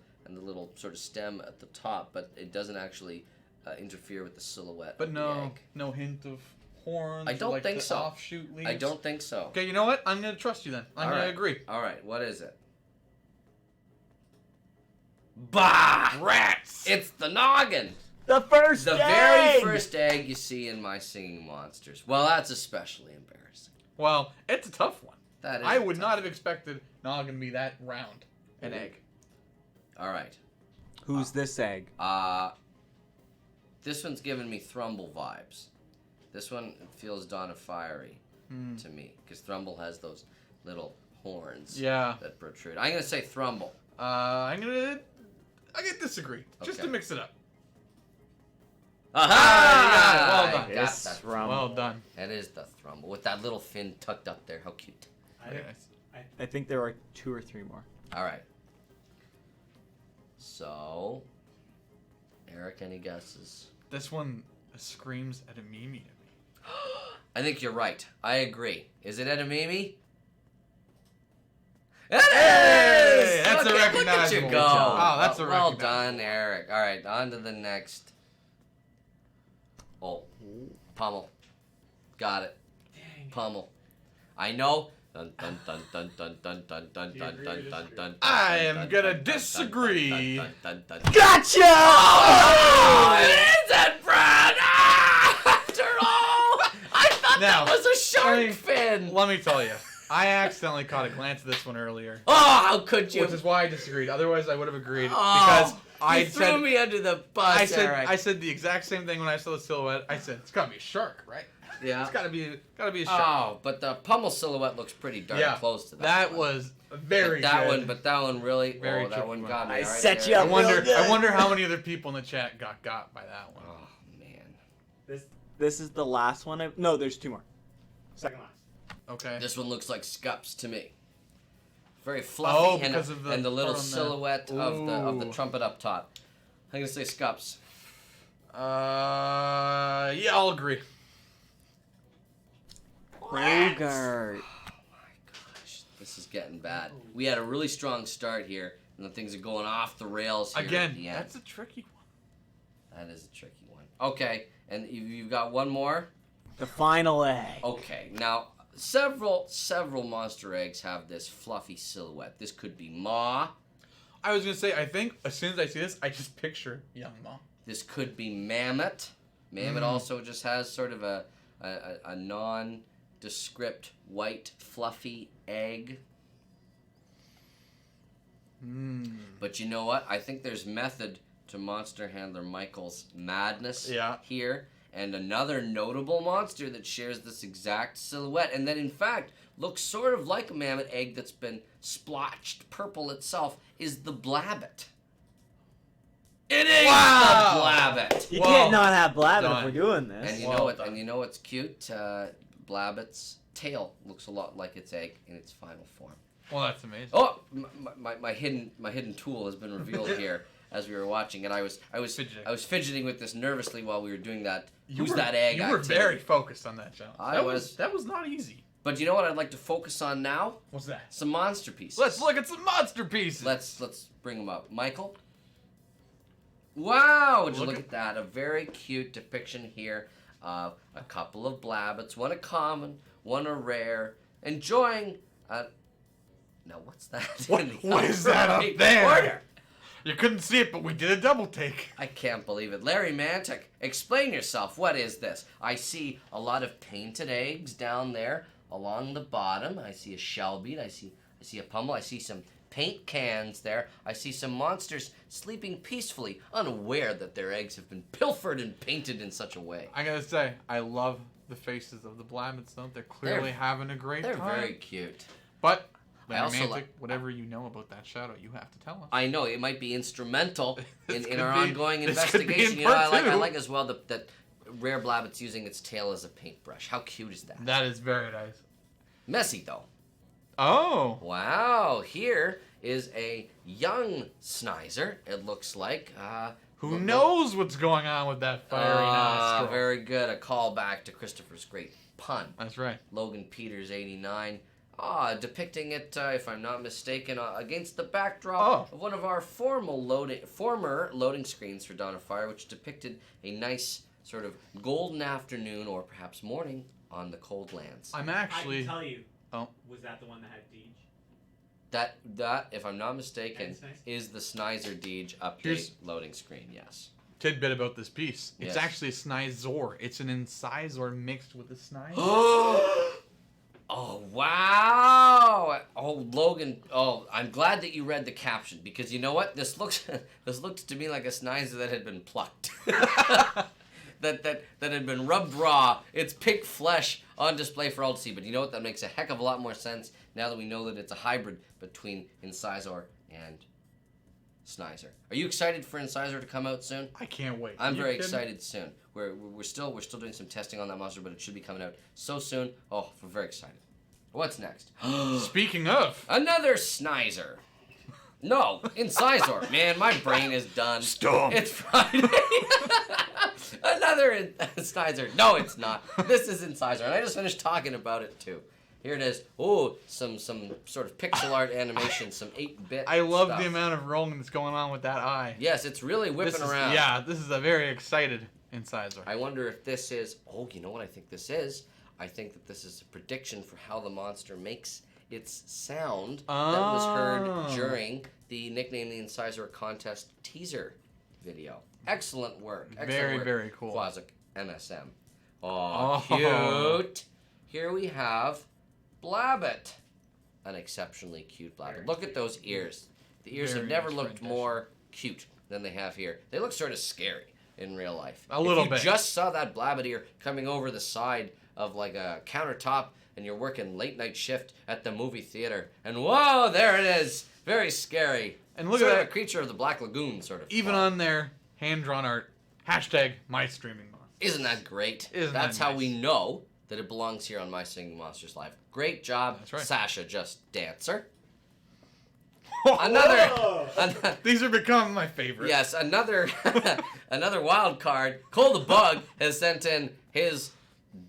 [SPEAKER 1] sort of stem at the top, but it doesn't actually interfere with the silhouette.
[SPEAKER 2] But
[SPEAKER 1] of the
[SPEAKER 2] no,
[SPEAKER 1] egg.
[SPEAKER 2] no hint of horns.
[SPEAKER 1] I don't
[SPEAKER 2] or like
[SPEAKER 1] think
[SPEAKER 2] the
[SPEAKER 1] so.
[SPEAKER 2] Offshoot leaves.
[SPEAKER 1] I don't think so.
[SPEAKER 2] Okay, you know what? I'm gonna trust you then. I'm gonna agree.
[SPEAKER 1] All right, what is it? Bah!
[SPEAKER 2] Rats.
[SPEAKER 1] It's the noggin.
[SPEAKER 4] The first
[SPEAKER 1] The
[SPEAKER 4] egg!
[SPEAKER 1] very first egg you see in My Singing Monsters. Well, that's especially embarrassing.
[SPEAKER 2] Well, it's a tough one.
[SPEAKER 1] That is.
[SPEAKER 2] I would
[SPEAKER 1] tough.
[SPEAKER 2] not have expected noggin to be that round. An
[SPEAKER 1] Mhm.
[SPEAKER 2] egg.
[SPEAKER 1] All right.
[SPEAKER 4] Who's this egg?
[SPEAKER 1] This one's giving me Thrumble vibes. This one feels Dawn of Fiery to me because Thrumble has those little horns
[SPEAKER 2] Yeah.
[SPEAKER 1] that protrude. I'm gonna say Thrumble.
[SPEAKER 2] I'm gonna disagree. Just to
[SPEAKER 1] Okay.
[SPEAKER 2] mix it up.
[SPEAKER 1] Aha!
[SPEAKER 2] Well done.
[SPEAKER 1] I got
[SPEAKER 4] It's
[SPEAKER 1] that.
[SPEAKER 4] Thrumble.
[SPEAKER 2] Well done.
[SPEAKER 1] That is the Thrumble with that little fin tucked up there. How cute.
[SPEAKER 2] Very nice.
[SPEAKER 4] I think there are 2 or 3 more.
[SPEAKER 1] All right. So, Eric, any guesses?
[SPEAKER 2] This one screams at a Mimi to me.
[SPEAKER 1] I think you're right. I agree. Is it Edamame? It
[SPEAKER 2] Hey,
[SPEAKER 1] is!
[SPEAKER 2] that's a
[SPEAKER 1] Okay, look at you
[SPEAKER 2] recognizable
[SPEAKER 1] go.
[SPEAKER 2] job. Oh, that's a
[SPEAKER 1] Well
[SPEAKER 2] recognizable
[SPEAKER 1] done, Eric. All right, on to the next. Oh, Pummel. Got it.
[SPEAKER 3] Dang.
[SPEAKER 1] Pummel. I know. Dun dun dun dun dun dun dun dun
[SPEAKER 3] Do you
[SPEAKER 1] dun
[SPEAKER 3] agree or
[SPEAKER 1] dun dun
[SPEAKER 3] disagree?
[SPEAKER 1] dun.
[SPEAKER 2] I am
[SPEAKER 1] dun,
[SPEAKER 2] gonna
[SPEAKER 1] dun, dun,
[SPEAKER 2] disagree.
[SPEAKER 1] dun, dun, dun, dun.
[SPEAKER 4] Gotcha!
[SPEAKER 1] Oh, it is that Brad! Ah, after all, I thought
[SPEAKER 2] Now,
[SPEAKER 1] that was a shark
[SPEAKER 2] I mean,
[SPEAKER 1] fin.
[SPEAKER 2] Let me tell you, I accidentally caught a glance at this one earlier,
[SPEAKER 1] Oh, how could you?
[SPEAKER 2] which is why I disagreed. Otherwise, I would have agreed
[SPEAKER 1] Oh,
[SPEAKER 2] because
[SPEAKER 1] you
[SPEAKER 2] I
[SPEAKER 1] threw
[SPEAKER 2] said
[SPEAKER 1] me under the bus, Eric.
[SPEAKER 2] I said the exact same thing when I saw the silhouette. I said it's gotta be a shark, right?
[SPEAKER 1] Yeah.
[SPEAKER 2] It's gotta be a shark.
[SPEAKER 1] Oh, but the Pummel silhouette looks pretty darn close to that.
[SPEAKER 2] That
[SPEAKER 1] one.
[SPEAKER 2] was very
[SPEAKER 1] But that
[SPEAKER 2] good.
[SPEAKER 1] one, but that one really.
[SPEAKER 2] Very
[SPEAKER 1] that
[SPEAKER 2] tricky
[SPEAKER 1] one
[SPEAKER 2] one.
[SPEAKER 1] got me.
[SPEAKER 4] I
[SPEAKER 1] All right,
[SPEAKER 4] set
[SPEAKER 1] there.
[SPEAKER 4] you
[SPEAKER 2] I
[SPEAKER 4] up.
[SPEAKER 2] wonder.
[SPEAKER 4] real good.
[SPEAKER 2] I wonder how many other people in the chat got by that one.
[SPEAKER 1] Oh man.
[SPEAKER 4] This is the last one. No, there's 2 more.
[SPEAKER 3] Second last.
[SPEAKER 2] Okay.
[SPEAKER 1] This one looks like Scups to me. Very fluffy and,
[SPEAKER 2] because of the
[SPEAKER 1] and the little
[SPEAKER 2] part on the-
[SPEAKER 1] silhouette of the
[SPEAKER 2] Ooh.
[SPEAKER 1] trumpet up top. I'm gonna say Scups.
[SPEAKER 2] Yeah, I'll agree.
[SPEAKER 4] Bogart.
[SPEAKER 1] Oh my gosh, this This is getting bad. We had a really strong start here, and then things are going off the rails here
[SPEAKER 2] Again,
[SPEAKER 1] at the end.
[SPEAKER 2] that's a tricky one.
[SPEAKER 1] That is a tricky one. Okay, and you've got one more?
[SPEAKER 4] The final egg.
[SPEAKER 1] Okay, now, several monster eggs have this fluffy silhouette. This could be Ma.
[SPEAKER 2] I was gonna say, I think as soon as I see this, I just picture young mom.
[SPEAKER 1] This could be Mammoth. Mammoth also just has sort of a nondescript white fluffy egg. But you know what? I think there's method to monster handler Michael's madness here. And another notable monster that shares this exact silhouette and that in fact looks sort of like a mammoth egg that's been splotched purple itself is the Blabbit. It is the Blabbit.
[SPEAKER 4] You can't not have Blabbit if we're doing this.
[SPEAKER 1] And you know what? And you know what's cute? Blabbit's tail looks a lot like its egg in its final form.
[SPEAKER 2] Well, that's amazing.
[SPEAKER 1] Oh, my hidden tool has been revealed here as we were watching, and I was fidgeting with this nervously while we were doing that. Who's that egg?
[SPEAKER 2] You were very focused on that challenge. That was not easy.
[SPEAKER 1] But you know what I'd like to focus on now?
[SPEAKER 2] What's that?
[SPEAKER 1] Some monster pieces.
[SPEAKER 2] Let's look at some monster pieces.
[SPEAKER 1] Let's bring them up. Michael? Wow, would you look at that. A very cute depiction here of a couple of Blabbits, one a common, one a rare, enjoying now what's that?
[SPEAKER 2] What is that up there? You couldn't see it, but we did a double take.
[SPEAKER 1] I can't believe it. Larry Mantic, explain yourself. What is this? I see a lot of painted eggs down there along the bottom. I see a shell bead. I see a pummel. I see some paint cans there. I see some monsters sleeping peacefully, unaware that their eggs have been pilfered and painted in such a way.
[SPEAKER 2] I gotta say, I love the faces of the Blabbits, though. They're clearly having a great time.
[SPEAKER 1] They're very cute.
[SPEAKER 2] But Romantic, whatever you know about that shadow, you have to tell us.
[SPEAKER 1] I know it might be instrumental in our ongoing investigation. I like as well that Rare Blabbit's using its tail as a paintbrush. How cute is that?
[SPEAKER 2] That is very nice.
[SPEAKER 1] Messy though.
[SPEAKER 2] Oh.
[SPEAKER 1] Wow. Here is a young Snizer. It looks like.
[SPEAKER 2] Who knows what's going on with that fiery nostril?
[SPEAKER 1] Very good. A callback to Christopher's great pun.
[SPEAKER 2] That's right.
[SPEAKER 1] Logan Peters, 89. Depicting it, if I'm not mistaken, against the backdrop of one of our former loading screens for Dawn of Fire, which depicted a nice sort of golden afternoon or perhaps morning on the cold lands.
[SPEAKER 2] I'm actually...
[SPEAKER 3] I can tell you.
[SPEAKER 2] Oh.
[SPEAKER 3] Was that the one that had Deej?
[SPEAKER 1] That, if I'm not mistaken, is the Snizer Deej update loading screen, yes.
[SPEAKER 2] Tidbit about this piece.
[SPEAKER 1] Yes.
[SPEAKER 2] It's actually a Snizor. It's an incisor mixed with a Snizer.
[SPEAKER 1] Oh, wow! Oh, Logan, I'm glad that you read the caption, because you know what? This looks to me like a Snizer that had been plucked. that had been rubbed raw, its pink flesh on display for all to see. But you know what? That makes a heck of a lot more sense now that we know that it's a hybrid between Incisor and Snizer. Are you excited for Incisor to come out soon?
[SPEAKER 2] I can't wait.
[SPEAKER 1] I'm very excited soon. We're still doing some testing on that monster, but it should be coming out so soon. Oh, we're very excited. What's next?
[SPEAKER 2] Speaking of,
[SPEAKER 1] another Snizer. No, Incisor. Man, my brain is done.
[SPEAKER 2] Stop.
[SPEAKER 1] It's Friday. Another Snizer. No, it's not. This is Incisor, and I just finished talking about it too. Here it is. Oh, some sort of pixel art animation, some 8-bit
[SPEAKER 2] I love
[SPEAKER 1] stuff.
[SPEAKER 2] the amount of rolling that's going on with that eye.
[SPEAKER 1] Yes, it's really whipping around.
[SPEAKER 2] Yeah, this is a very excited Incisor.
[SPEAKER 1] I wonder if this is... Oh, you know what I think this is? I think that this is a prediction for how the monster makes its sound that was heard during the Nickname the Incisor contest teaser video. Excellent work. Excellent work.
[SPEAKER 2] Very cool.
[SPEAKER 1] Quasic MSM. Oh, cute. Here we have Blabbit. An exceptionally cute Blabbit. Look at those ears. The ears have never looked more cute than they have here. They look sort of scary in real life.
[SPEAKER 2] A little bit.
[SPEAKER 1] If you just saw that Blabbit ear coming over the side of like a countertop and you're working late night shift at the movie theater, and whoa, there it is. Very scary.
[SPEAKER 2] And look
[SPEAKER 1] sort
[SPEAKER 2] at
[SPEAKER 1] of
[SPEAKER 2] that.
[SPEAKER 1] a creature of the Black Lagoon, sort of.
[SPEAKER 2] Even on their hand-drawn art, #MyStreamingMonsters.
[SPEAKER 1] Isn't that great?
[SPEAKER 2] Isn't
[SPEAKER 1] That's
[SPEAKER 2] that
[SPEAKER 1] how
[SPEAKER 2] nice?
[SPEAKER 1] we know that it belongs here on My Singing Monsters Live. Great job,
[SPEAKER 2] That's right.
[SPEAKER 1] Sasha, just dancer.
[SPEAKER 2] These are becoming my favorite.
[SPEAKER 1] Yes, another wild card. Cole the Bug has sent in his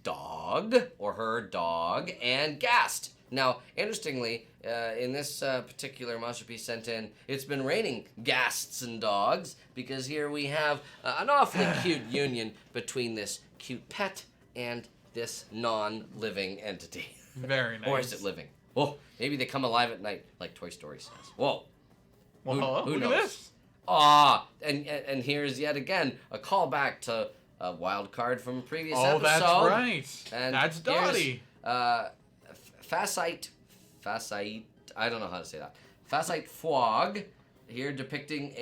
[SPEAKER 1] dog or her dog and Gast. Now, interestingly, in this particular Monsterpiece sent in, it's been raining ghasts and dogs, because here we have an awfully cute union between this cute pet and this non-living entity.
[SPEAKER 2] Very nice.
[SPEAKER 1] Or is it living? Whoa, maybe they come alive at night, like Toy Story says. Whoa.
[SPEAKER 2] Well, hello.
[SPEAKER 1] Who
[SPEAKER 2] Look
[SPEAKER 1] knows?
[SPEAKER 2] at this.
[SPEAKER 1] And here's yet again a callback to a wild card from a previous
[SPEAKER 2] Oh,
[SPEAKER 1] episode.
[SPEAKER 2] that's right.
[SPEAKER 1] And
[SPEAKER 2] That's Dottie.
[SPEAKER 1] Facite, I don't know how to say that. Facite Fwog, here depicting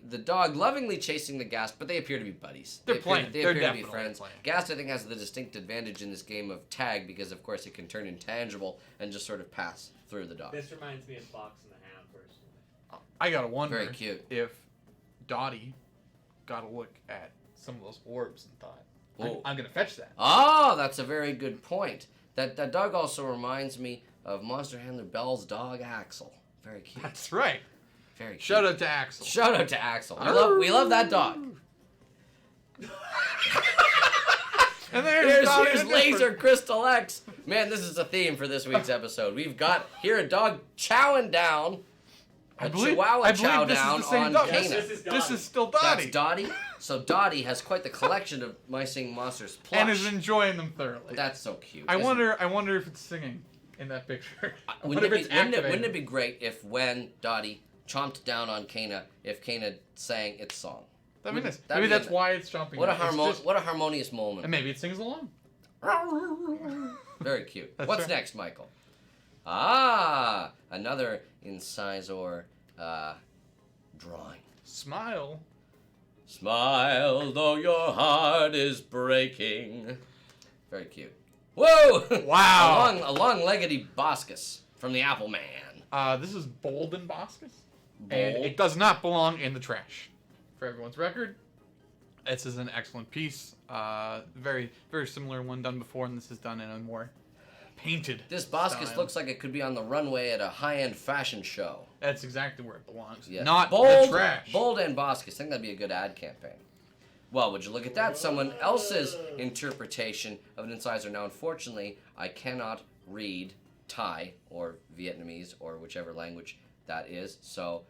[SPEAKER 1] the dog lovingly chasing the Ghast, but they appear to be buddies.
[SPEAKER 2] They're
[SPEAKER 1] They
[SPEAKER 2] playing.
[SPEAKER 1] appear
[SPEAKER 2] They're
[SPEAKER 1] to be
[SPEAKER 2] definitely
[SPEAKER 1] friends.
[SPEAKER 2] playing.
[SPEAKER 1] Ghast, I think, has the distinct advantage in this game of tag because, of course, it can turn intangible and just sort of pass through the dog.
[SPEAKER 3] This reminds me of Fox and the Hound, personally.
[SPEAKER 2] I gotta wonder
[SPEAKER 1] Very cute.
[SPEAKER 2] if Dottie got a look at some of those orbs and thought,
[SPEAKER 1] Whoa.
[SPEAKER 2] I'm gonna fetch that.
[SPEAKER 1] Oh, that's a very good point. That dog also reminds me of Monster Handler Bell's dog Axel. Very cute.
[SPEAKER 2] That's right.
[SPEAKER 1] Very cute.
[SPEAKER 2] Shout out to Axel.
[SPEAKER 1] Shout out to Axel. We love that dog.
[SPEAKER 2] And there's Dottie
[SPEAKER 1] Here's
[SPEAKER 2] the Different.
[SPEAKER 1] Laser Crystal X. Man, this is a theme for this week's episode. We've got here a dog chowing down. A Chihuahua chow
[SPEAKER 2] this
[SPEAKER 1] down
[SPEAKER 2] is the same
[SPEAKER 1] on
[SPEAKER 2] dog.
[SPEAKER 1] Kana.
[SPEAKER 3] This is
[SPEAKER 2] This
[SPEAKER 3] Dottie.
[SPEAKER 2] is still Dottie.
[SPEAKER 1] That's Dottie. So Dottie has quite the collection of My Singing Monsters plush.
[SPEAKER 2] And is enjoying them thoroughly.
[SPEAKER 1] That's so cute.
[SPEAKER 2] I
[SPEAKER 1] isn't
[SPEAKER 2] wonder if it's singing in that picture. I
[SPEAKER 1] Wouldn't
[SPEAKER 2] wonder
[SPEAKER 1] it,
[SPEAKER 2] if
[SPEAKER 1] be,
[SPEAKER 2] it's
[SPEAKER 1] wouldn't, it, wouldn't it
[SPEAKER 2] activated.
[SPEAKER 1] be great if when Dottie chomped down on Kana, if Kana sang its song?
[SPEAKER 2] That'd be nice.
[SPEAKER 1] That'd
[SPEAKER 2] Maybe
[SPEAKER 1] be
[SPEAKER 2] that's
[SPEAKER 1] a-
[SPEAKER 2] why it's jumping.
[SPEAKER 1] What a
[SPEAKER 2] It's just-
[SPEAKER 1] what a harmonious moment.
[SPEAKER 2] And maybe it sings along.
[SPEAKER 1] Very cute.
[SPEAKER 2] That's
[SPEAKER 1] What's
[SPEAKER 2] right.
[SPEAKER 1] next, Michael? Ah, another incisor drawing.
[SPEAKER 2] Smile.
[SPEAKER 1] Smile, though your heart is breaking. Very cute. Whoa!
[SPEAKER 2] Wow.
[SPEAKER 1] a long-leggedy Boscus from the Apple Man.
[SPEAKER 2] This is Bold and Boscus. And
[SPEAKER 1] Bold.
[SPEAKER 2] it does not belong in the trash. For everyone's record, this is an excellent piece. Very, very similar one done before, and this is done in a more painted
[SPEAKER 1] This Boscus
[SPEAKER 2] style.
[SPEAKER 1] looks like it could be on the runway at a high-end fashion show.
[SPEAKER 2] That's exactly where it belongs.
[SPEAKER 1] Yeah.
[SPEAKER 2] Not
[SPEAKER 1] Bold,
[SPEAKER 2] the trash.
[SPEAKER 1] Bold and Boscus. I think that'd be a good ad campaign. Well, would you look at that? Someone else's interpretation of an incisor. Now, unfortunately, I cannot read Thai or Vietnamese or whichever language that is. So,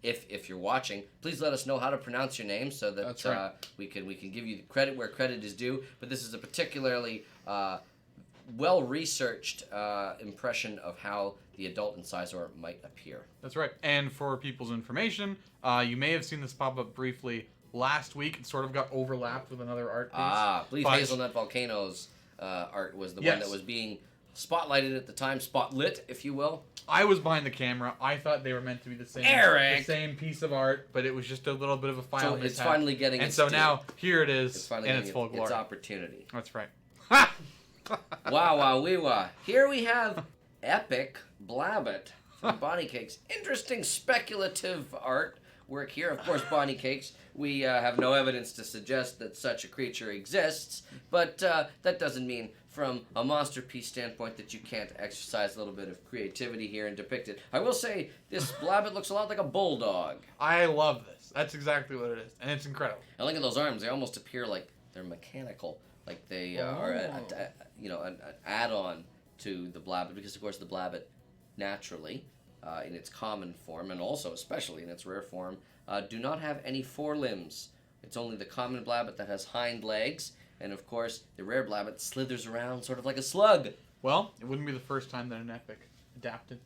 [SPEAKER 1] if you're watching, please let us know how to pronounce your name so that
[SPEAKER 2] That's right.
[SPEAKER 1] we can give you credit where credit is due. But this is a particularly well-researched impression of how the adult incisor might appear.
[SPEAKER 2] That's right. And for people's information, you may have seen this pop up briefly last week. It sort of got overlapped with another art piece.
[SPEAKER 1] I believe
[SPEAKER 2] But-
[SPEAKER 1] Hazelnut Volcano's art was the one
[SPEAKER 2] Yes.
[SPEAKER 1] that was being spotlighted at the time, spotlit, if you will.
[SPEAKER 2] I was behind the camera. I thought they were meant to be the same,
[SPEAKER 1] Eric!
[SPEAKER 2] the same piece of art, but it was just a little bit of a file
[SPEAKER 1] So it's
[SPEAKER 2] mishap.
[SPEAKER 1] finally getting
[SPEAKER 2] And
[SPEAKER 1] its
[SPEAKER 2] so
[SPEAKER 1] due.
[SPEAKER 2] now here it is
[SPEAKER 1] It's finally
[SPEAKER 2] in
[SPEAKER 1] getting
[SPEAKER 2] its full glory.
[SPEAKER 1] its opportunity.
[SPEAKER 2] That's right.
[SPEAKER 1] Wow, wee wah. Here we have Epic Blabbit from Bonnie Cakes. Interesting speculative artwork here. Of course, Bonnie Cakes, we have no evidence to suggest that such a creature exists, but that doesn't mean from a Monsterpiece standpoint that you can't exercise a little bit of creativity here and depict it. I will say, this Blabbit looks a lot like a bulldog.
[SPEAKER 2] I love this. That's exactly what it is, and it's incredible.
[SPEAKER 1] And look at those arms. They almost appear like they're mechanical, like they are an add-on to the Blabbit, because of course the Blabbit naturally, in its common form, and also especially in its rare form, do not have any forelimbs. It's only the common Blabbit that has hind legs, and of course the rare Blabbit slithers around sort of like a slug.
[SPEAKER 2] Well, it wouldn't be the first time that an epic adapted,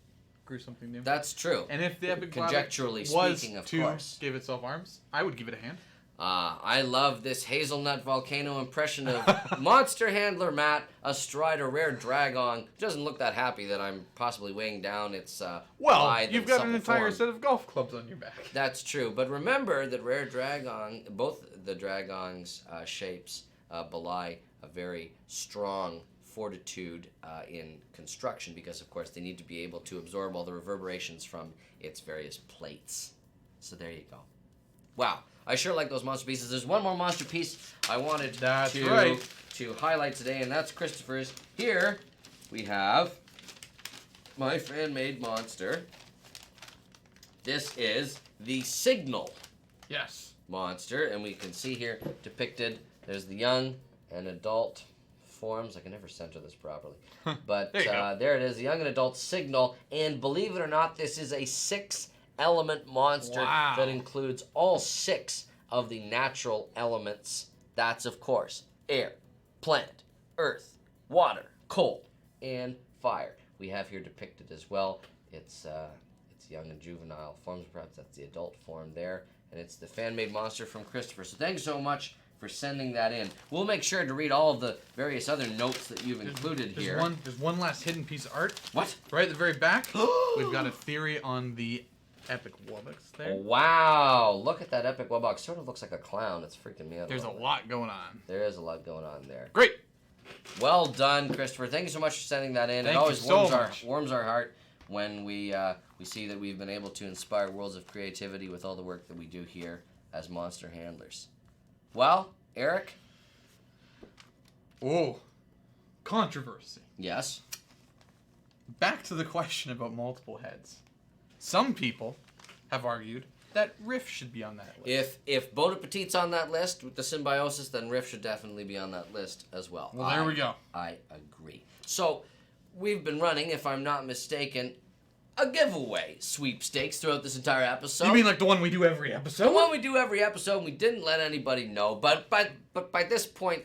[SPEAKER 2] grew something new.
[SPEAKER 1] That's true.
[SPEAKER 2] And if the epic
[SPEAKER 1] Conjecturally
[SPEAKER 2] Blabbit was
[SPEAKER 1] speaking, of
[SPEAKER 2] to
[SPEAKER 1] course.
[SPEAKER 2] give itself arms, I would give it a hand.
[SPEAKER 1] I love this hazelnut volcano impression of Monster Handler Matt astride a rare Dragon. It doesn't look that happy that I'm possibly weighing down its
[SPEAKER 2] Well,
[SPEAKER 1] lithe
[SPEAKER 2] you've
[SPEAKER 1] and
[SPEAKER 2] got
[SPEAKER 1] supple
[SPEAKER 2] an entire
[SPEAKER 1] form.
[SPEAKER 2] set of golf clubs on your back.
[SPEAKER 1] That's true, but remember that rare Dragon, both the Dragon's shapes belie a very strong fortitude in construction, because of course they need to be able to absorb all the reverberations from its various plates. So there you go. Wow. I sure like those monster pieces. There's one more monster piece I wanted
[SPEAKER 2] That's
[SPEAKER 1] to
[SPEAKER 2] right.
[SPEAKER 1] highlight today, and that's Christopher's. Here we have my fan-made monster. This is the Signal
[SPEAKER 2] Yes.
[SPEAKER 1] monster, and we can see here depicted, there's the young and adult forms. I can never center this properly. But
[SPEAKER 2] There you go.
[SPEAKER 1] there it is, the young and adult signal. And believe it or not, this is a 6-element monster
[SPEAKER 2] Wow.
[SPEAKER 1] that includes all 6 of the natural elements. That's, of course, air, plant, earth, water, coal, and fire. We have here depicted as well. It's young and juvenile forms. Perhaps that's the adult form there. And it's the fan-made monster from Christopher. So thanks so much for sending that in. We'll make sure to read all of the various other notes that you've included here.
[SPEAKER 2] There's one last hidden piece of art.
[SPEAKER 1] What?
[SPEAKER 2] Right at the very back, we've got a theory on the epic Wubbox there.
[SPEAKER 1] Wow! Look at that epic webbox. Sort of looks like a clown. It's freaking me out.
[SPEAKER 2] There's a
[SPEAKER 1] little bit.
[SPEAKER 2] lot going on.
[SPEAKER 1] There is a lot going on there.
[SPEAKER 2] Great.
[SPEAKER 1] Well done, Christopher. Thank you so much for sending that in.
[SPEAKER 2] Thank
[SPEAKER 1] It always
[SPEAKER 2] you so
[SPEAKER 1] warms
[SPEAKER 2] much.
[SPEAKER 1] warms our heart when we see that we've been able to inspire worlds of creativity with all the work that we do here as monster handlers. Well, Eric?
[SPEAKER 2] Oh, controversy.
[SPEAKER 1] Yes?
[SPEAKER 2] Back to the question about multiple heads. Some people have argued that Riff should be on that list.
[SPEAKER 1] If Bon Appetit's on that list with the symbiosis, then Riff should definitely be on that list as well.
[SPEAKER 2] Well, there we go.
[SPEAKER 1] I agree. So, we've been running, if I'm not mistaken, a giveaway sweepstakes throughout this entire episode.
[SPEAKER 2] You mean like the one we do every episode?
[SPEAKER 1] The one we do every episode, and we didn't let anybody know. But by this point,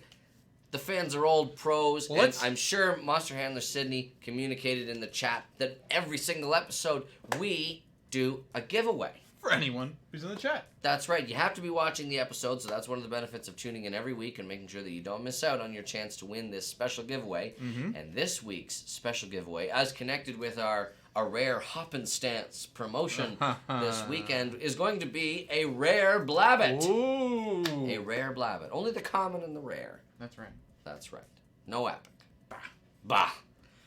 [SPEAKER 1] the fans are old pros,
[SPEAKER 2] Well,
[SPEAKER 1] and I'm sure Monster Handler Sydney communicated in the chat that every single episode we do a giveaway.
[SPEAKER 2] For anyone who's in the chat.
[SPEAKER 1] That's right. You have to be watching the episode, so that's one of the benefits of tuning in every week and making sure that you don't miss out on your chance to win this special giveaway. And this week's special giveaway, as connected with our A Rare Hoppenstance promotion this weekend, is going to be a rare Blabbit.
[SPEAKER 2] Ooh.
[SPEAKER 1] A rare Blabbit. Only the common and the rare.
[SPEAKER 2] That's right.
[SPEAKER 1] That's right. No epic. Bah.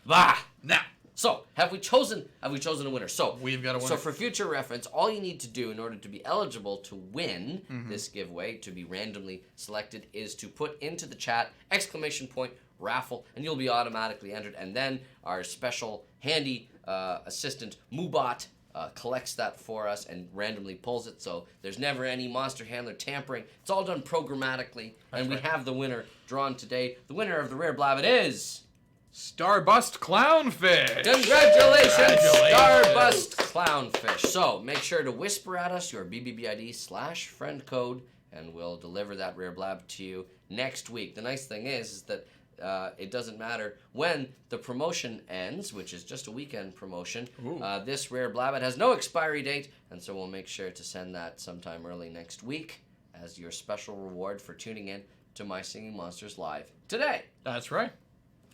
[SPEAKER 1] Bah.
[SPEAKER 2] Now,
[SPEAKER 1] So, have we chosen a winner? So,
[SPEAKER 2] we've got a winner.
[SPEAKER 1] So for future reference, all you need to do in order to be eligible to win this giveaway, to be randomly selected, is to put into the chat !raffle, and you'll be automatically entered. And then our special handy assistant, Moobot, collects that for us and randomly pulls it. So there's never any monster handler tampering. It's all done programmatically.
[SPEAKER 2] That's
[SPEAKER 1] and we
[SPEAKER 2] right.
[SPEAKER 1] have the winner drawn today. The winner of the Rare Blabbit is...
[SPEAKER 2] Starburst Clownfish.
[SPEAKER 1] Congratulations, Starburst Clownfish. So, make sure to whisper at us your BBBID/friend code, and we'll deliver that rare blab to you next week. The nice thing is that it doesn't matter when the promotion ends, which is just a weekend promotion. This rare blabbit has no expiry date, and so we'll make sure to send that sometime early next week as your special reward for tuning in to My Singing Monsters Live today.
[SPEAKER 2] That's right.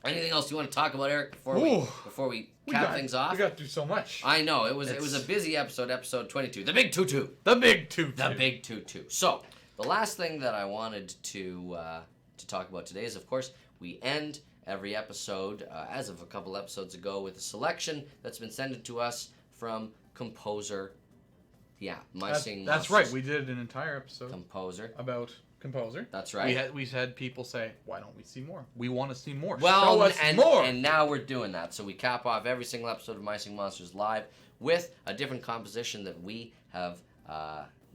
[SPEAKER 1] Anything else you want to talk about, Eric, before we cap things off?
[SPEAKER 2] We got to do so much.
[SPEAKER 1] I know it was a busy episode 22, the big tutu.
[SPEAKER 2] The big tutu.
[SPEAKER 1] The big tutu. So the last thing that I wanted to talk about today is, of course, we end every episode, as of a couple episodes ago, with a selection that's been sent to us from Composer. Yeah,
[SPEAKER 2] That's right. We did an entire episode
[SPEAKER 1] Composer.
[SPEAKER 2] about Composer.
[SPEAKER 1] That's right.
[SPEAKER 2] We had people say, "Why don't we see more? We want to see more.
[SPEAKER 1] Well,
[SPEAKER 2] Show us
[SPEAKER 1] and
[SPEAKER 2] more."
[SPEAKER 1] And now we're doing that. So we cap off every single episode of My Singing Monsters Live with a different composition that we have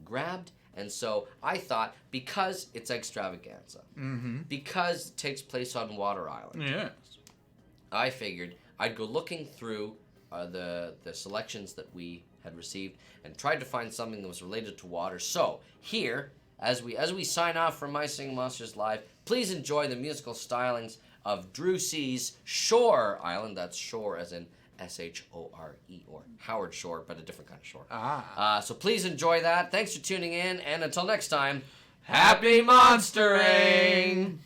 [SPEAKER 1] grabbed. And so I thought, because it's Eggs-Travaganza, because it takes place on Water Island,
[SPEAKER 2] Yes.
[SPEAKER 1] I figured I'd go looking through the selections that we had received and tried to find something that was related to water. So here, as we sign off from My Singing Monsters Live, please enjoy the musical stylings of Drew C's Shore Island. That's shore as in Shore, or Howard Shore, but a different kind of shore. So please enjoy that. Thanks for tuning in, and until next time, happy monstering!